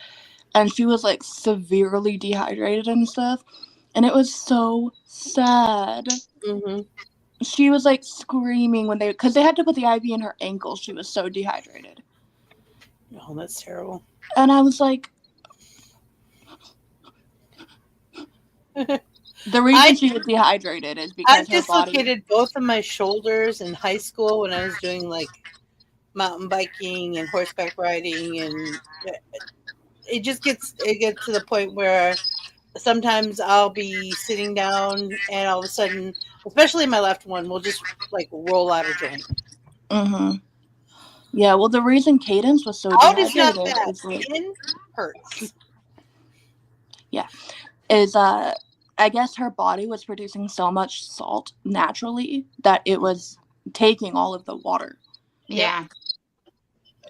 [SPEAKER 8] and she was like severely dehydrated and stuff, and it was so sad. Mm-hmm. She was like screaming because they had to put the IV in her ankle. She was so dehydrated.
[SPEAKER 1] Oh, that's terrible.
[SPEAKER 8] And I was like, The reason she was dehydrated is because
[SPEAKER 1] I
[SPEAKER 8] her body.
[SPEAKER 1] dislocated both of my shoulders in high school when I was doing like mountain biking and horseback riding, and it gets to the point where sometimes I'll be sitting down and all of a sudden, especially my left one, will just like roll out of joint.
[SPEAKER 8] Mm-hmm. Yeah, well, the reason Cadence was so
[SPEAKER 1] Out is not
[SPEAKER 8] dehydrated
[SPEAKER 1] bad.
[SPEAKER 8] is like,
[SPEAKER 1] In hurts.
[SPEAKER 8] yeah, is I guess her body was producing so much salt naturally that it was taking all of the water.
[SPEAKER 6] Yeah.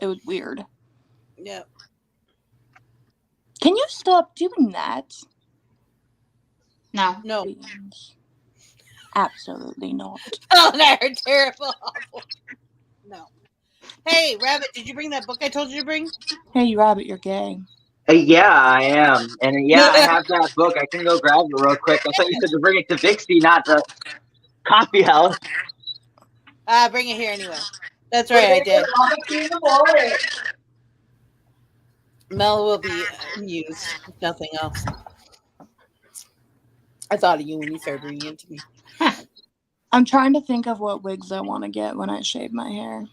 [SPEAKER 8] It was weird.
[SPEAKER 1] Yeah.
[SPEAKER 8] Can you stop doing that?
[SPEAKER 6] No.
[SPEAKER 1] No.
[SPEAKER 8] Absolutely not.
[SPEAKER 1] Oh, no, terrible. No. Hey, Rabbit, did you bring that book I told you to bring?
[SPEAKER 8] Hey, Rabbit, you're gay.
[SPEAKER 7] Yeah, I am. And yeah, I have that book. I can go grab it real quick. I thought you said to bring it to Vixie, not the Coffeehouse.
[SPEAKER 1] Bring it here anyway. That's right, I did. Mel will be amused, if nothing else. I thought of you when you started bringing it to me.
[SPEAKER 8] I'm trying to think of what wigs I want to get when I shave my hair.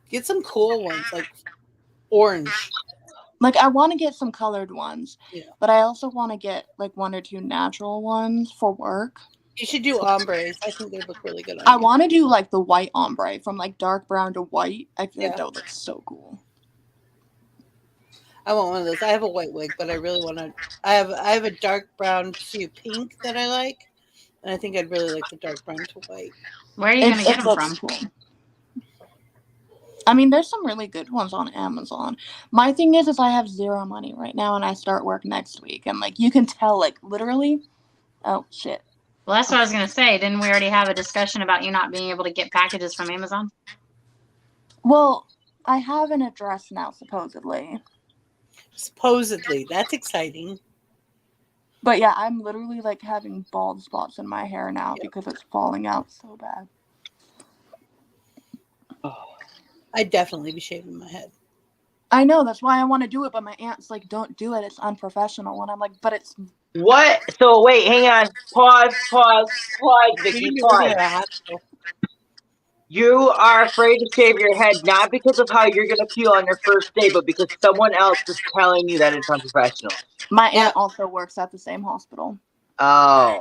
[SPEAKER 1] Get some cool ones, like orange.
[SPEAKER 8] Like, I want to get some colored ones,
[SPEAKER 1] Yeah.
[SPEAKER 8] but I also want to get like 1 or 2 natural ones for work.
[SPEAKER 1] You should do ombres. I think they look really good on
[SPEAKER 8] I
[SPEAKER 1] you.
[SPEAKER 8] want to do like the white ombre from like dark brown to white. I feel like
[SPEAKER 1] Yeah.
[SPEAKER 8] that would look so cool.
[SPEAKER 1] I want one of those. I have a white wig, but I really want to. I have a dark brown to pink that I like, and I think I'd really like the dark brown to white.
[SPEAKER 6] Where are you going to get them from?
[SPEAKER 8] Cool. I mean, there's some really good ones on Amazon. My thing is I have 0 money right now, and I start work next week, and like you can tell, like literally. Oh shit.
[SPEAKER 6] Well, that's what I was going to say. Didn't we already have a discussion about you not being able to get packages from Amazon?
[SPEAKER 8] Well, I have an address now, supposedly.
[SPEAKER 1] Supposedly. That's exciting.
[SPEAKER 8] But yeah, I'm literally like having bald spots in my hair now because it's falling out so bad.
[SPEAKER 1] I'd definitely be shaving my head.
[SPEAKER 8] I know, that's why I want to do it, but my aunt's like, don't do it, it's unprofessional. And I'm like, but it's...
[SPEAKER 7] What? So wait, hang on. Pause, Vicky, pause. You are afraid to shave your head not because of how you're going to feel on your first day, but because someone else is telling you that it's unprofessional.
[SPEAKER 8] My aunt also works at the same hospital.
[SPEAKER 7] Oh,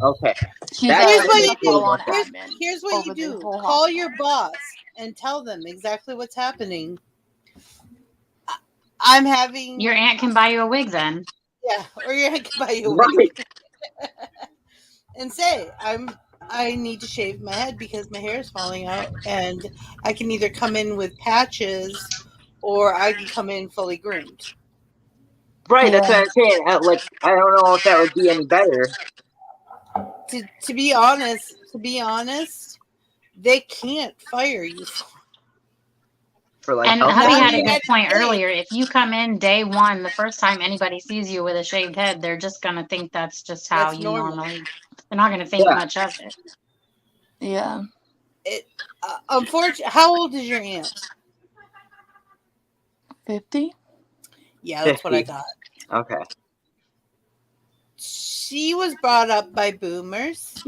[SPEAKER 7] okay.
[SPEAKER 8] Here's
[SPEAKER 1] what you do. Call your boss and tell them exactly what's happening. I'm having...
[SPEAKER 6] Your aunt can buy you a wig then.
[SPEAKER 1] Yeah, or your aunt can buy you a wig. And say, I need to shave my head because my hair is falling out, and I can either come in with patches or I can come in fully groomed.
[SPEAKER 7] Right, that's what I'm saying. Like, I don't know if that would be any better.
[SPEAKER 1] To be honest, they can't fire you
[SPEAKER 7] for like.
[SPEAKER 6] And hubby had a good point earlier. If you come in day one, the first time anybody sees you with a shaved head, they're just gonna think that's just how you normally. They're not gonna think much of it.
[SPEAKER 8] Yeah.
[SPEAKER 1] Unfortunately, how old is your aunt?
[SPEAKER 8] 50.
[SPEAKER 1] Yeah, that's 50. What I thought.
[SPEAKER 7] Okay.
[SPEAKER 1] She was brought up by boomers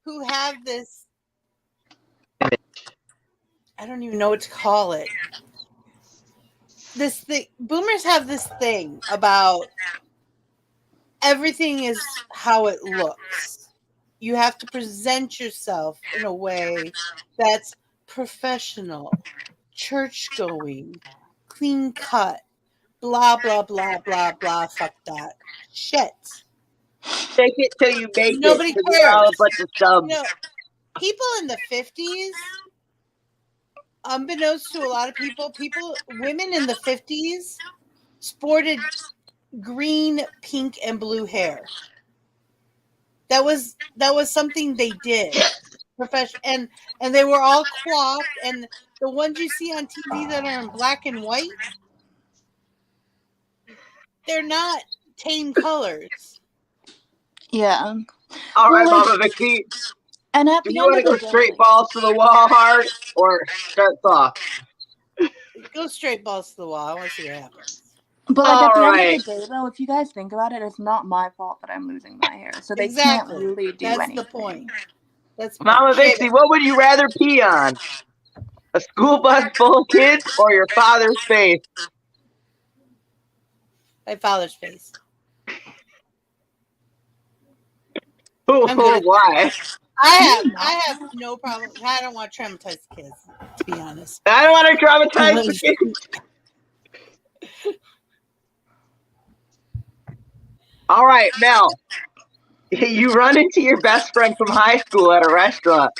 [SPEAKER 1] who have this. I don't even know what to call it. This thing. Boomers have this thing about everything is how it looks. You have to present yourself in a way that's professional, church-going, clean cut, blah, blah, blah, blah, blah, fuck that. Shit.
[SPEAKER 7] Take it till you make
[SPEAKER 1] Nobody
[SPEAKER 7] it.
[SPEAKER 1] Nobody cares.
[SPEAKER 7] All a bunch of subs.
[SPEAKER 1] You know, people in the 50s, unbeknownst to a lot of people, women in the 50s sported green, pink, and blue hair. That was something they did. And they were all coiffed, and the ones you see on TV that are in black and white, they're not tame colors.
[SPEAKER 8] Yeah.
[SPEAKER 7] All right, Mama Vicky.
[SPEAKER 8] And at
[SPEAKER 7] do you want to go straight balls to the wall hard or start soft?
[SPEAKER 1] Go straight balls to the wall. I want to see what happens.
[SPEAKER 8] But like
[SPEAKER 7] All
[SPEAKER 8] at the
[SPEAKER 7] right.
[SPEAKER 8] end of the day, though, if you guys think about it, it's not my fault that I'm losing my hair, so they
[SPEAKER 1] Exactly.
[SPEAKER 8] can't really do
[SPEAKER 1] That's
[SPEAKER 8] anything.
[SPEAKER 1] the point. That's
[SPEAKER 7] Mama Vixie, what would you rather pee on? A school bus full of kids or your father's face?
[SPEAKER 1] My father's face.
[SPEAKER 7] Why?
[SPEAKER 1] I have no problem. I don't want to traumatize the kids, to be honest.
[SPEAKER 7] I don't want to traumatize the kids. All right, Mel. You run into your best friend from high school at a restaurant.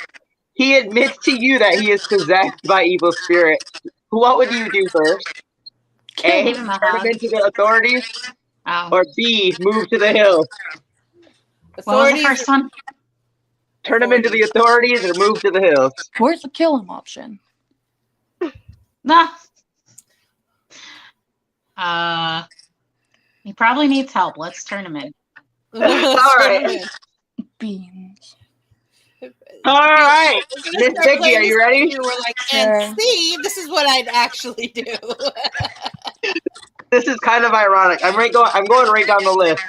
[SPEAKER 7] He admits to you that he is possessed by evil spirits. What would you do first? A,
[SPEAKER 6] Give him a
[SPEAKER 7] turn him
[SPEAKER 6] hug.
[SPEAKER 7] into the authorities,
[SPEAKER 6] Oh.
[SPEAKER 7] or B, move to the hills?
[SPEAKER 6] What was the first one?
[SPEAKER 7] Turn him into the authorities or move to the hills?
[SPEAKER 8] Where's the kill him option?
[SPEAKER 6] Nah. He probably needs help. Let's turn him in.
[SPEAKER 7] All right.
[SPEAKER 8] Beans.
[SPEAKER 7] All right. Miss Vicky, are you ready?
[SPEAKER 1] We're like, and Steve, this is what I'd actually do.
[SPEAKER 7] This is kind of ironic. I'm going right down the list.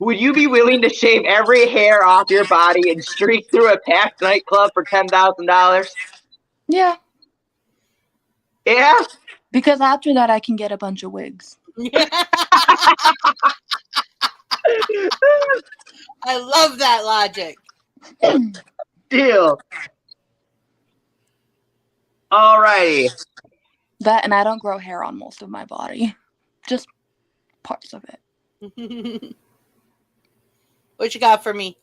[SPEAKER 7] Would you be willing to shave every hair off your body and streak through a packed nightclub for $10,000?
[SPEAKER 8] Yeah.
[SPEAKER 7] Yeah?
[SPEAKER 8] Because after that, I can get a bunch of wigs.
[SPEAKER 1] I love that logic.
[SPEAKER 7] Deal. Alrighty.
[SPEAKER 8] That, and I don't grow hair on most of my body. Just parts of it.
[SPEAKER 1] What you got for me?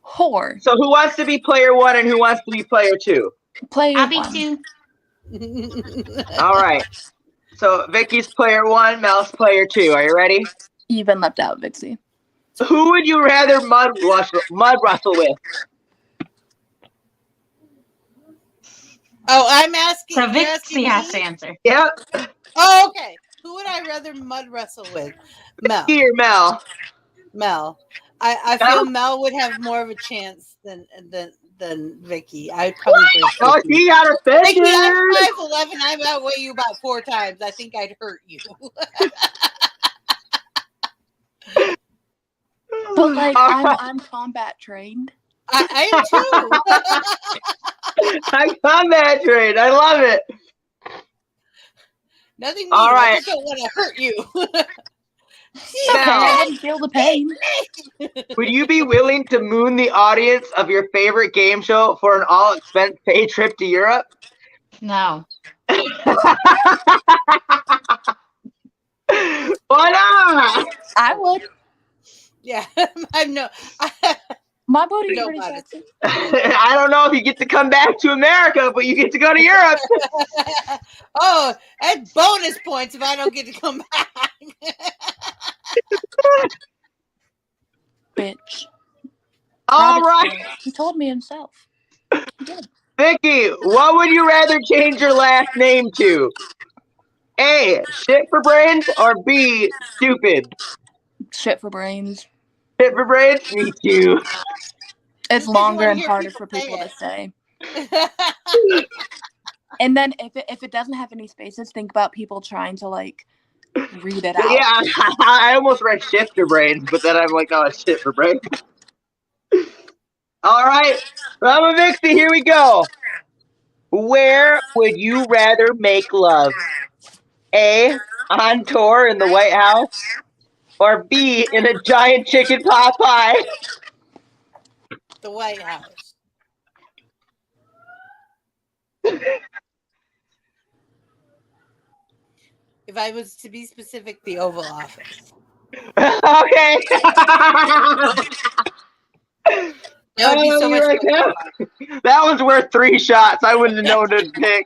[SPEAKER 8] Whore.
[SPEAKER 7] So who wants to be player one and who wants to be player two?
[SPEAKER 8] Player
[SPEAKER 6] I'll be
[SPEAKER 8] one.
[SPEAKER 6] two.
[SPEAKER 7] All right. So Vicky's player one, Mel's player two. Are you ready?
[SPEAKER 8] You've been left out, Vixie.
[SPEAKER 7] Who would you rather mud wrestle with?
[SPEAKER 1] Oh, I'm asking.
[SPEAKER 6] So Vixie has to answer.
[SPEAKER 7] Yep.
[SPEAKER 1] Oh, okay. Who would I rather mud wrestle with? Mel.
[SPEAKER 7] Vicky or Mel?
[SPEAKER 1] Mel. I feel Mel would have more of a chance than Vicky. I'd probably break
[SPEAKER 7] Oh,
[SPEAKER 1] Vicky.
[SPEAKER 7] she got offended.
[SPEAKER 1] Vicky, I'm 5'11". I outweigh you about 4 times. I think I'd hurt you.
[SPEAKER 8] But like, I'm combat trained.
[SPEAKER 1] I am too.
[SPEAKER 7] I'm combat trained. I love it.
[SPEAKER 1] Nothing.
[SPEAKER 7] All right.
[SPEAKER 1] I just don't want to hurt you.
[SPEAKER 8] I wouldn't feel the pain.
[SPEAKER 7] Would you be willing to moon the audience of your favorite game show for an all-expense paid trip to Europe?
[SPEAKER 6] No.
[SPEAKER 7] Why not?
[SPEAKER 8] I would.
[SPEAKER 1] Yeah, I know.
[SPEAKER 8] My booty's pretty sexy.
[SPEAKER 7] I don't know if you get to come back to America, but you get to go to Europe.
[SPEAKER 1] Oh, that's bonus points if I don't get to come back.
[SPEAKER 8] Bitch.
[SPEAKER 7] All right.
[SPEAKER 8] He told me himself. He did.
[SPEAKER 7] Vicky, what would you rather change your last name to? A, shit for brains, or B, stupid?
[SPEAKER 8] Shit for brains.
[SPEAKER 7] Shit for brains? Me too.
[SPEAKER 8] It's longer and harder for people to say. And then if it doesn't have any spaces, think about people trying to like read it out.
[SPEAKER 7] Yeah, I almost read shit for brains, but then I'm like, oh, it's shit for brains. All right, Mama Vixie, here we go. Where would you rather make love? A, on tour in the White House, or B, in a giant chicken pot pie?
[SPEAKER 1] The White House. If I was to be specific, the Oval Office.
[SPEAKER 7] Okay.
[SPEAKER 1] That would be so much fun.
[SPEAKER 7] That one's worth 3 shots. I wouldn't have known to pick.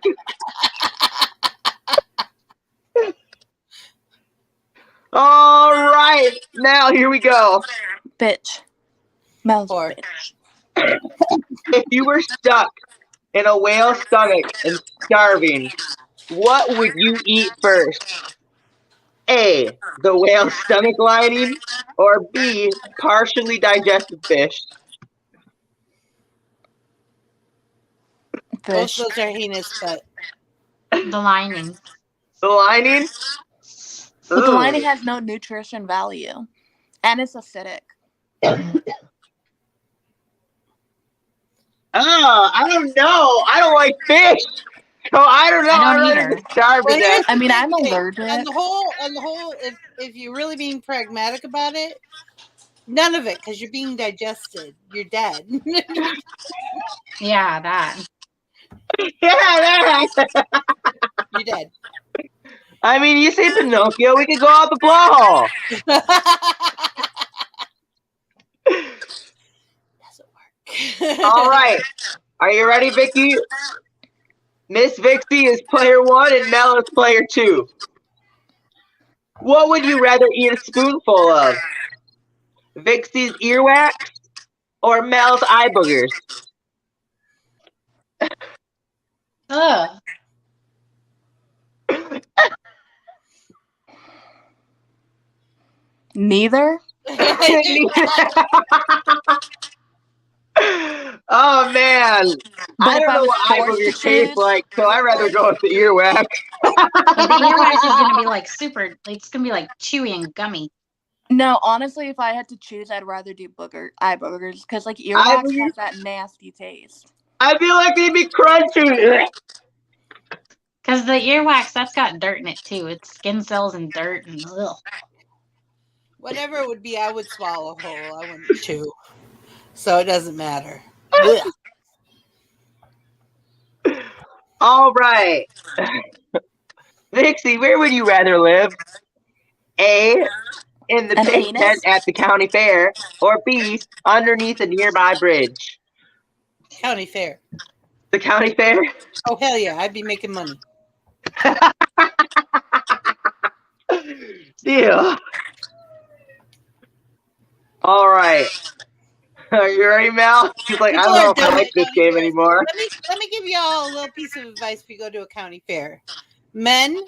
[SPEAKER 7] All right. Now, here we go.
[SPEAKER 8] Bitch. Mel's bitch.
[SPEAKER 7] If you were stuck in a whale's stomach and starving, what would you eat first? A, the whale's stomach lining, or B, partially digested fish?
[SPEAKER 1] Both those are heinous, but
[SPEAKER 6] the lining.
[SPEAKER 7] The lining?
[SPEAKER 8] But the lining has no nutrition value. And it's acidic.
[SPEAKER 7] Oh, I don't know. I don't like fish. So I don't know.
[SPEAKER 6] I don't
[SPEAKER 7] I'd
[SPEAKER 6] either.
[SPEAKER 7] rather get starved to death.
[SPEAKER 8] I mean, I'm allergic.
[SPEAKER 1] On the whole, if you're really being pragmatic about it, none of it, because you're being digested. You're dead.
[SPEAKER 6] Yeah, that.
[SPEAKER 7] Yeah,
[SPEAKER 1] You're dead.
[SPEAKER 7] I mean, you say Pinocchio, we could go out the blowhole.
[SPEAKER 1] Doesn't work.
[SPEAKER 7] All right. Are you ready, Vicky? Miss Vixie is player 1 and Mel is player 2. What would you rather eat a spoonful of? Vixie's earwax or Mel's eye boogers?
[SPEAKER 6] Ugh.
[SPEAKER 8] Neither.
[SPEAKER 7] Oh man,
[SPEAKER 8] But
[SPEAKER 7] I
[SPEAKER 8] if
[SPEAKER 7] don't
[SPEAKER 8] I
[SPEAKER 7] know
[SPEAKER 8] was
[SPEAKER 7] what eye
[SPEAKER 8] forced to
[SPEAKER 7] boogers taste
[SPEAKER 8] choose-
[SPEAKER 7] like, so I'd rather go with the earwax.
[SPEAKER 6] Yeah, the earwax is gonna be like super. It's gonna be like chewy and gummy.
[SPEAKER 8] No, honestly, if I had to choose, I'd rather do eye boogers because like earwax
[SPEAKER 7] boogers?
[SPEAKER 8] has that nasty taste.
[SPEAKER 7] I feel like they'd be crunchy.
[SPEAKER 6] Because the earwax, that's got dirt in it too. It's skin cells and dirt and ugh.
[SPEAKER 1] Whatever it would be, I would swallow whole. I wouldn't chew. So it doesn't matter. Ugh.
[SPEAKER 7] All right. Vixie, where would you rather live? A, in the
[SPEAKER 8] An
[SPEAKER 7] pig
[SPEAKER 8] anus?
[SPEAKER 7] tent at the county fair, or B, underneath a nearby bridge?
[SPEAKER 1] County fair.
[SPEAKER 7] The county fair?
[SPEAKER 1] Oh, hell yeah. I'd be making money.
[SPEAKER 7] Deal. All right. Are you ready, Mel? She's like, I don't know if I like this game anymore.
[SPEAKER 1] Let me give y'all a little piece of advice if you go to a county fair. Men,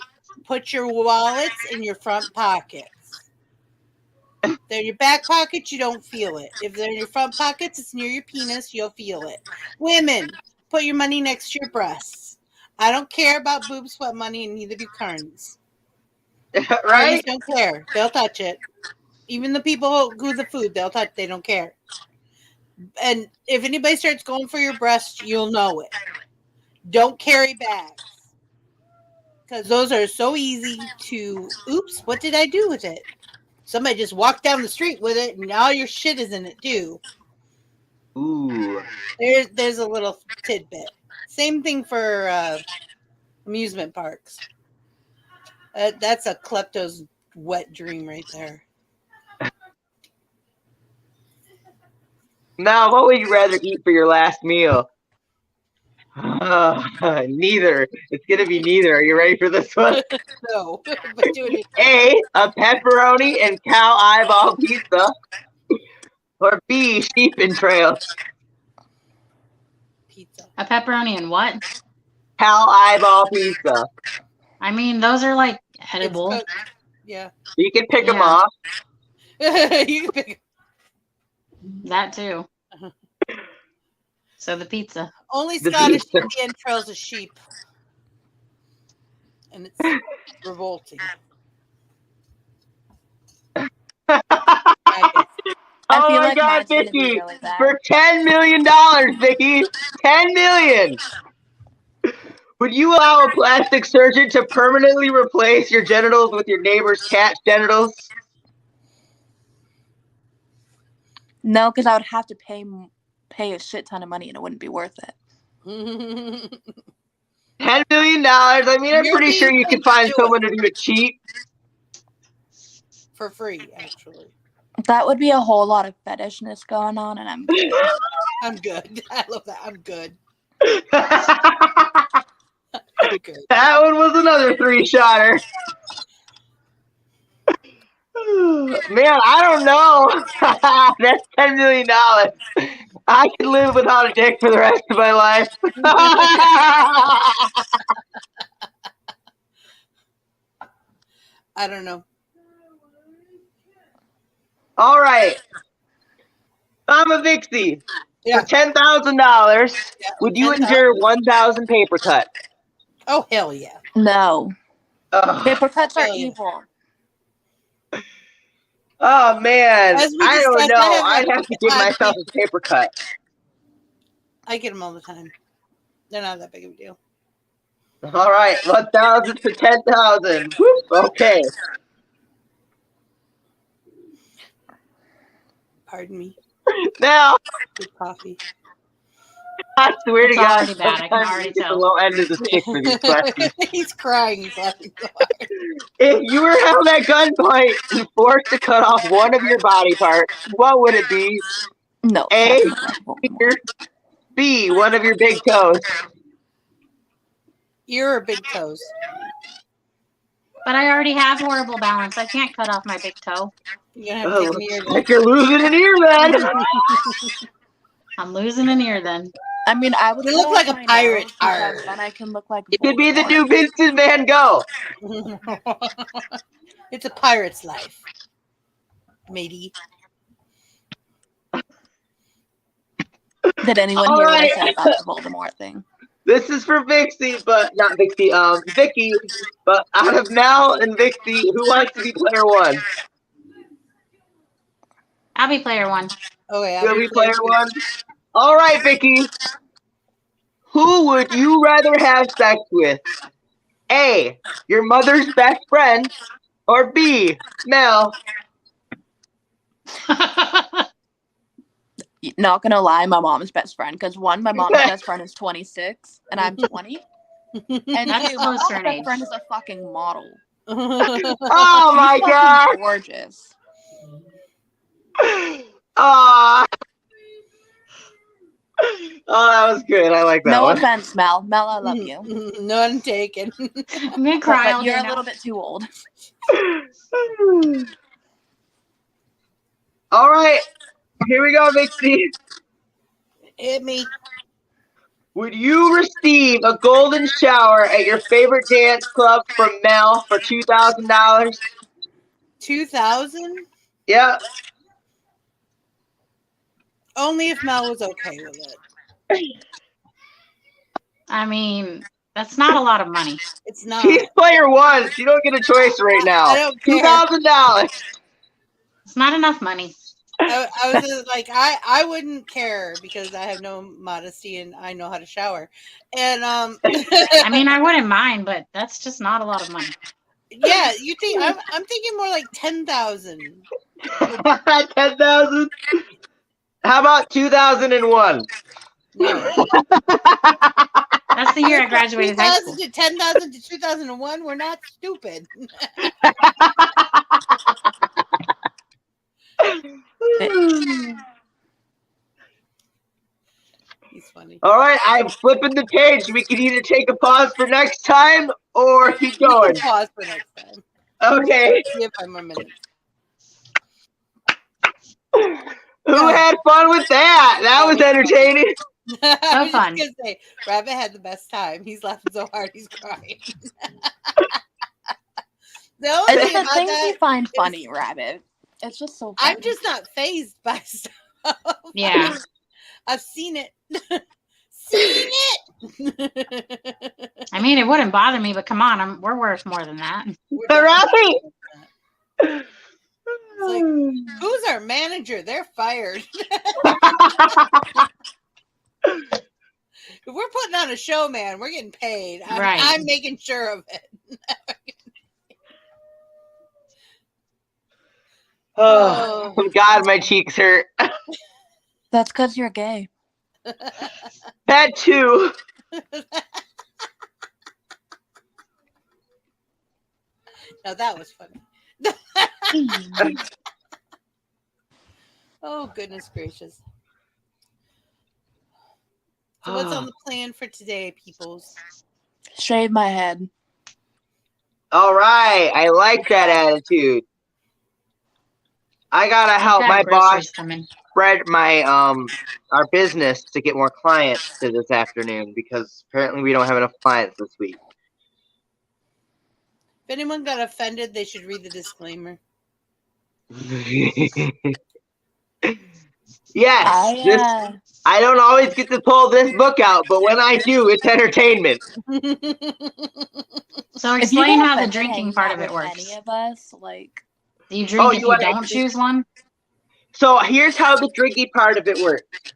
[SPEAKER 1] put your wallets in your front pockets. If they're in your back pockets, you don't feel it. If they're in your front pockets, it's near your penis, you'll feel it. Women, put your money next to your breasts. I don't care about boob sweat money, and neither do Carnies.
[SPEAKER 7] Right?
[SPEAKER 1] Carnies don't care. They'll touch it. Even the people who the food, they'll touch. They don't care. And if anybody starts going for your breast, you'll know it. Don't carry bags. Because those are so easy to, oops, what did I do with it? Somebody just walked down the street with it, and all your shit is in it, too.
[SPEAKER 7] Ooh.
[SPEAKER 1] There's a little tidbit. Same thing for amusement parks. That's a klepto's wet dream right there.
[SPEAKER 7] Now, what would you rather eat for your last meal? Neither. It's going to be neither. Are you ready for this one?
[SPEAKER 1] No, but do it.
[SPEAKER 7] A pepperoni and cow eyeball pizza. Or B, sheep entrails.
[SPEAKER 1] Pizza.
[SPEAKER 6] A pepperoni and what?
[SPEAKER 7] Cow eyeball pizza.
[SPEAKER 6] I mean, those are like edible.
[SPEAKER 1] Yeah.
[SPEAKER 7] You can pick them
[SPEAKER 6] Yeah.
[SPEAKER 7] off.
[SPEAKER 1] You can pick
[SPEAKER 6] That too. So the pizza.
[SPEAKER 1] only
[SPEAKER 7] The
[SPEAKER 1] Scottish
[SPEAKER 7] pizza.
[SPEAKER 1] Indian trails a sheep. And it's revolting.
[SPEAKER 8] I feel
[SPEAKER 7] my
[SPEAKER 8] like
[SPEAKER 7] God,
[SPEAKER 8] mine's gonna be
[SPEAKER 7] Vicky!
[SPEAKER 8] really bad.
[SPEAKER 7] For $10 million, Vicky! $10 million! Would you allow a plastic surgeon to permanently replace your genitals with your neighbor's cat's genitals?
[SPEAKER 8] No, because I would have to pay a shit ton of money and it wouldn't be worth it.
[SPEAKER 7] $10 million. I mean, I'm
[SPEAKER 1] You're
[SPEAKER 7] pretty sure
[SPEAKER 1] being
[SPEAKER 7] you could
[SPEAKER 1] paid to
[SPEAKER 7] find
[SPEAKER 1] do
[SPEAKER 7] someone
[SPEAKER 1] it.
[SPEAKER 7] to do it cheap.
[SPEAKER 1] For free, actually.
[SPEAKER 8] That would be a whole lot of fetishness going on, and I'm good.
[SPEAKER 1] I'm good. I love that. I'm good.
[SPEAKER 7] That
[SPEAKER 1] I'm good.
[SPEAKER 7] one was another 3-shotter. Man, I don't know. That's $10 million. I could live without a dick for the rest of my life.
[SPEAKER 1] I don't know.
[SPEAKER 7] All right. I'm a Vixie.
[SPEAKER 1] Yeah.
[SPEAKER 7] For $10,000, would you
[SPEAKER 1] 10,000.
[SPEAKER 7] endure 1,000 paper cuts?
[SPEAKER 1] Oh, hell yeah.
[SPEAKER 8] No.
[SPEAKER 7] Ugh.
[SPEAKER 8] Paper cuts are
[SPEAKER 1] Hell yeah.
[SPEAKER 8] evil.
[SPEAKER 7] Oh man,
[SPEAKER 1] As we
[SPEAKER 7] I don't
[SPEAKER 1] discussed,
[SPEAKER 7] know. I'd have to give myself a paper cut.
[SPEAKER 1] I get them all the time. They're not that big of a deal.
[SPEAKER 7] All right, 1,000 to 10,000. Okay.
[SPEAKER 1] Pardon me.
[SPEAKER 7] Now,
[SPEAKER 1] Good coffee.
[SPEAKER 7] I swear
[SPEAKER 6] It's
[SPEAKER 7] to God,
[SPEAKER 6] already bad. I can
[SPEAKER 7] sometimes
[SPEAKER 6] already
[SPEAKER 7] you get the
[SPEAKER 6] tell.
[SPEAKER 7] low end of the stick for these questions.
[SPEAKER 1] He's crying. He's laughing so hard.
[SPEAKER 7] If you were held at gunpoint and forced to cut off one of your body parts, what would it be?
[SPEAKER 8] No.
[SPEAKER 7] A,
[SPEAKER 8] that's not like
[SPEAKER 7] finger, B, one of your big toes.
[SPEAKER 1] Ear or big toes?
[SPEAKER 6] But I already have horrible balance. I can't cut off my big toe.
[SPEAKER 1] You're gonna have to take an ear.
[SPEAKER 7] Like you're losing an ear then.
[SPEAKER 6] I'm losing an ear then.
[SPEAKER 8] I mean, I would
[SPEAKER 1] You look like a pirate.
[SPEAKER 8] because then I can look like.
[SPEAKER 7] You could be the new Vincent Van Gogh.
[SPEAKER 1] It's a pirate's life, matey.
[SPEAKER 8] Did anyone hear what I said about the Voldemort thing?
[SPEAKER 7] This is for Vixie, but not Vixie. Vicky. But out of Mel and Vixie, who wants to be player one?
[SPEAKER 6] I'll be player one.
[SPEAKER 1] Okay,
[SPEAKER 7] You'll be player one. All right, Vicky. Who would you rather have sex with? A, your mother's best friend, or B, Mel?
[SPEAKER 8] Not gonna lie, my mom's best friend. Because one, my mom's best friend is 26, and I'm 20. And
[SPEAKER 6] That's
[SPEAKER 8] two,
[SPEAKER 6] close
[SPEAKER 8] my
[SPEAKER 6] to an
[SPEAKER 8] best
[SPEAKER 6] age.
[SPEAKER 8] friend is a fucking model.
[SPEAKER 7] Oh my
[SPEAKER 8] She's
[SPEAKER 7] God!
[SPEAKER 8] fucking gorgeous.
[SPEAKER 7] Oh, that was good. I like that
[SPEAKER 8] No
[SPEAKER 7] one.
[SPEAKER 8] offense, Mel. Mel, I love you.
[SPEAKER 1] None taken.
[SPEAKER 6] I'm gonna cry all
[SPEAKER 8] But
[SPEAKER 6] day
[SPEAKER 8] you're a
[SPEAKER 6] now.
[SPEAKER 8] little bit too old.
[SPEAKER 7] All right, here we go, Vixie.
[SPEAKER 1] Hit me.
[SPEAKER 7] Would you receive a golden shower at your favorite dance club from Mel for $2,000?
[SPEAKER 1] 2,000?
[SPEAKER 7] Yeah.
[SPEAKER 1] Only if Mel was okay with it.
[SPEAKER 6] I mean, that's not a lot of money.
[SPEAKER 1] It's not.
[SPEAKER 7] She's player one. She don't get a choice right now.
[SPEAKER 1] I don't care.
[SPEAKER 7] $2,000.
[SPEAKER 6] It's not enough money.
[SPEAKER 1] I was just like, I wouldn't care because I have no modesty and I know how to shower. And
[SPEAKER 6] I mean, I wouldn't mind, but that's just not a lot of money.
[SPEAKER 1] yeah, you think I'm thinking more like 10,000.
[SPEAKER 7] 10,000. How about 2001?
[SPEAKER 1] No.
[SPEAKER 6] That's the year I graduated high school.
[SPEAKER 1] 10,000 to 2001. We're not stupid. He's funny.
[SPEAKER 7] All right, I'm flipping the page. We can either take a pause for next time or keep going.
[SPEAKER 1] Pause for next time.
[SPEAKER 7] Okay.
[SPEAKER 1] Give 5 more minutes.
[SPEAKER 7] Who had fun with that? That was entertaining.
[SPEAKER 1] I was
[SPEAKER 6] fun.
[SPEAKER 1] just gonna say, Rabbit had the best time. He's laughing so hard he's crying. The only
[SPEAKER 8] It's
[SPEAKER 1] thing
[SPEAKER 8] the
[SPEAKER 1] about
[SPEAKER 8] things
[SPEAKER 1] that
[SPEAKER 8] you find
[SPEAKER 1] is-
[SPEAKER 8] funny, Rabbit. It's just so funny.
[SPEAKER 1] I'm just not phased by stuff.
[SPEAKER 6] Yeah.
[SPEAKER 1] I've seen it. Seen it.
[SPEAKER 6] I mean, it wouldn't bother me, but come on, we're worth more than that.
[SPEAKER 7] All right.
[SPEAKER 1] It's like, who's our manager? They're fired. If we're putting on a show, man, we're getting paid.
[SPEAKER 6] Right.
[SPEAKER 1] I'm making sure of it.
[SPEAKER 7] Oh, God, my cheeks hurt.
[SPEAKER 8] That's because you're gay.
[SPEAKER 7] That too.
[SPEAKER 1] Now that was funny. Oh, goodness gracious. So what's on the plan for today, peoples?
[SPEAKER 8] Shave my head.
[SPEAKER 7] All right, I like that attitude. I gotta help my boss spread my our business to get more clients to this afternoon because apparently we don't have enough clients this week.
[SPEAKER 1] If anyone got offended, they should read the disclaimer.
[SPEAKER 7] Yes, I don't always get to pull this book out, but when I do, it's entertainment.
[SPEAKER 6] So explain how the drinking part of it works.
[SPEAKER 8] Any of us, like,
[SPEAKER 6] Do you drink if you don't
[SPEAKER 7] actually
[SPEAKER 6] choose one?
[SPEAKER 7] So here's how the drinking part of it works.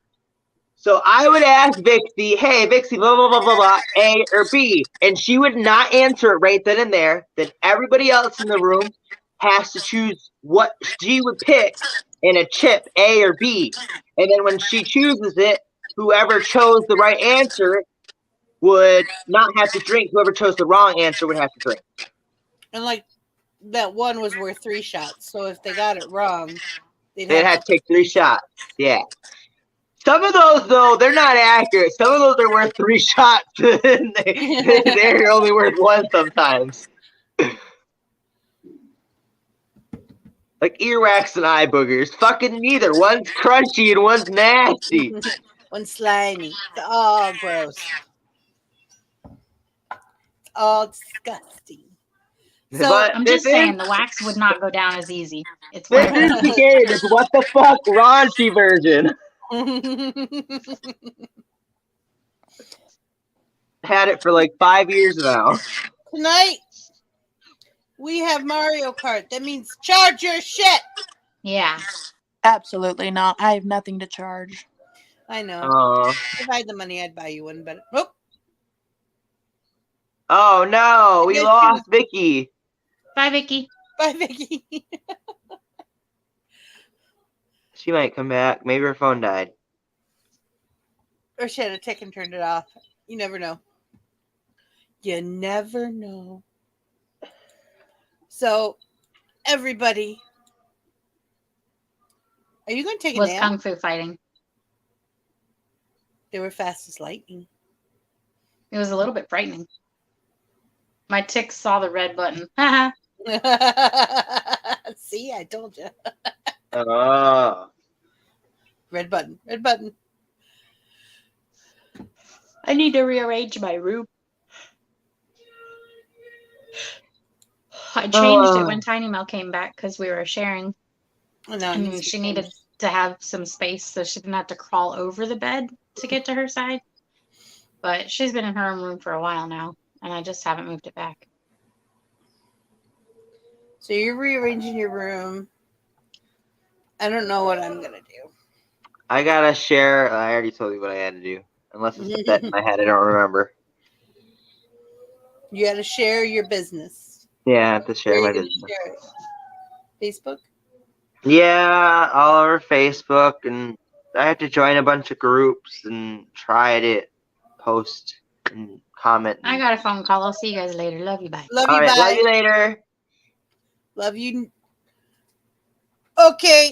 [SPEAKER 7] So I would ask Vixie, hey, Vixie, blah, blah, blah, blah, blah, A or B. And she would not answer it right then and there. Then everybody else in the room has to choose what she would pick in a chip, A or B. And then when she chooses it, whoever chose the right answer would not have to drink. Whoever chose the wrong answer would have to drink.
[SPEAKER 1] And like that one was worth 3 shots. So if they got it wrong,
[SPEAKER 7] they'd have to take 3 shots. Yeah. Some of those, though, they're not accurate. Some of those are worth 3 shots. They're only worth 1 sometimes. Like earwax and eye boogers. Fucking neither. One's crunchy and one's nasty.
[SPEAKER 1] One's slimy. It's all gross. All disgusting. So
[SPEAKER 6] I'm just saying the wax would not go down as easy. It's
[SPEAKER 7] this is the game. It's what the fuck raunchy version. Had it for like 5 years now.
[SPEAKER 1] Tonight we have Mario Kart. That means charge your shit.
[SPEAKER 6] Yeah.
[SPEAKER 8] Absolutely not. I have nothing to charge.
[SPEAKER 1] I know. If I had the money, I'd buy you one, but
[SPEAKER 7] oh no, we lost Vicky.
[SPEAKER 6] Bye, Vicky.
[SPEAKER 1] Bye, Vicky.
[SPEAKER 7] She might come back. Maybe her phone died.
[SPEAKER 1] Or she had a tick and turned it off. You never know. You never know. So, everybody, are you going to take a nap?
[SPEAKER 6] Kung Fu fighting.
[SPEAKER 1] They were fast as lightning.
[SPEAKER 6] It was a little bit frightening. My tick saw the red button.
[SPEAKER 1] See, I told you. Red button. Red button.
[SPEAKER 6] I need to rearrange my room. I changed it when Tiny Mel came back because we were sharing. And she needed to have some space so she didn't have to crawl over the bed to get to her side. But she's been in her own room for a while now, and I just haven't moved it back.
[SPEAKER 1] So you're rearranging your room. I don't know what I'm going to do.
[SPEAKER 7] I got to share. I already told you what I had to do. Unless it's set in my head, I don't remember.
[SPEAKER 1] You got to share your business.
[SPEAKER 7] Yeah, I have to share my business.
[SPEAKER 1] Share it? Facebook?
[SPEAKER 7] Yeah, all over Facebook, and I have to join a bunch of groups and try to post and comment.
[SPEAKER 6] I got a phone call. I'll see you guys later. Love you. Bye.
[SPEAKER 1] Love you. Bye.
[SPEAKER 7] Love you later.
[SPEAKER 1] Love you. Okay.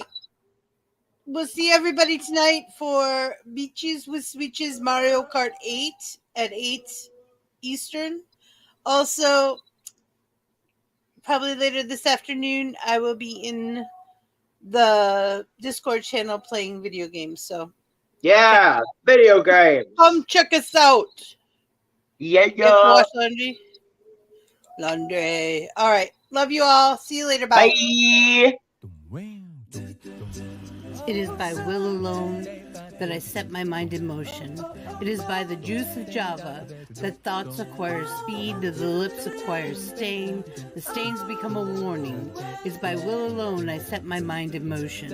[SPEAKER 1] We'll see everybody tonight for Beaches with Switches Mario Kart 8 at 8 Eastern. Also, probably later this afternoon, I will be in the Discord channel playing video games. So,
[SPEAKER 7] yeah, video games.
[SPEAKER 1] Come check us out.
[SPEAKER 7] Yeah,
[SPEAKER 1] wash laundry. Laundry. All right. Love you all. See you later. Bye.
[SPEAKER 7] Bye.
[SPEAKER 1] It is by will alone that I set my mind in motion. It is by the juice of Java that thoughts acquire speed, that the lips acquire stain, the stains become a warning. It's by will alone I set my mind in motion.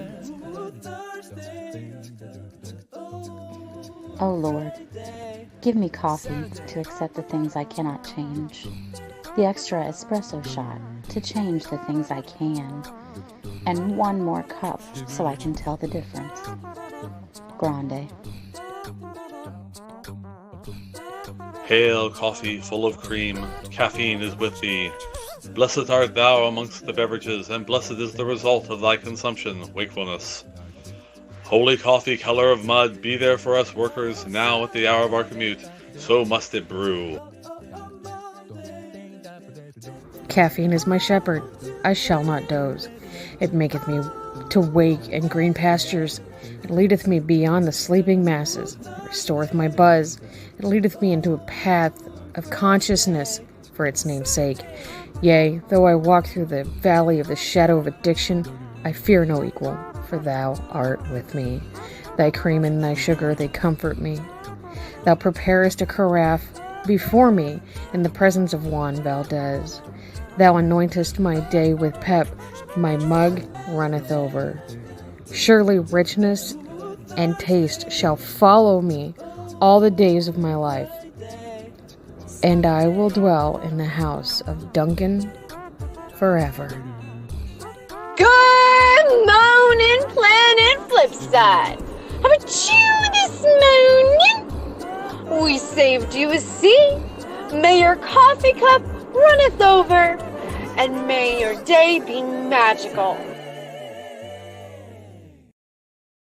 [SPEAKER 2] Oh Lord, give me coffee to accept the things I cannot change, the extra espresso shot to change the things I can, and one more cup so I can tell the difference. Grande.
[SPEAKER 3] Hail, coffee full of cream, caffeine is with thee. Blessed art thou amongst the beverages, and blessed is the result of thy consumption, wakefulness. Holy coffee, color of mud, be there for us workers, now at the hour of our commute, so must it brew.
[SPEAKER 4] Caffeine is my shepherd, I shall not doze. It maketh me to wake in green pastures. It leadeth me beyond the sleeping masses. It restoreth my buzz. It leadeth me into a path of consciousness for its name's sake. Yea, though I walk through the valley of the shadow of addiction, I fear no equal, for thou art with me. Thy cream and thy sugar, they comfort me. Thou preparest a carafe before me in the presence of Juan Valdez. Thou anointest my day with pep, my mug runneth over. Surely richness and taste shall follow me all the days of my life, and I will dwell in the house of Duncan forever.
[SPEAKER 5] Good morning, Planet Flipside. How about you this morning? We saved you a seat. May your coffee cup runneth over, and may your day be magical.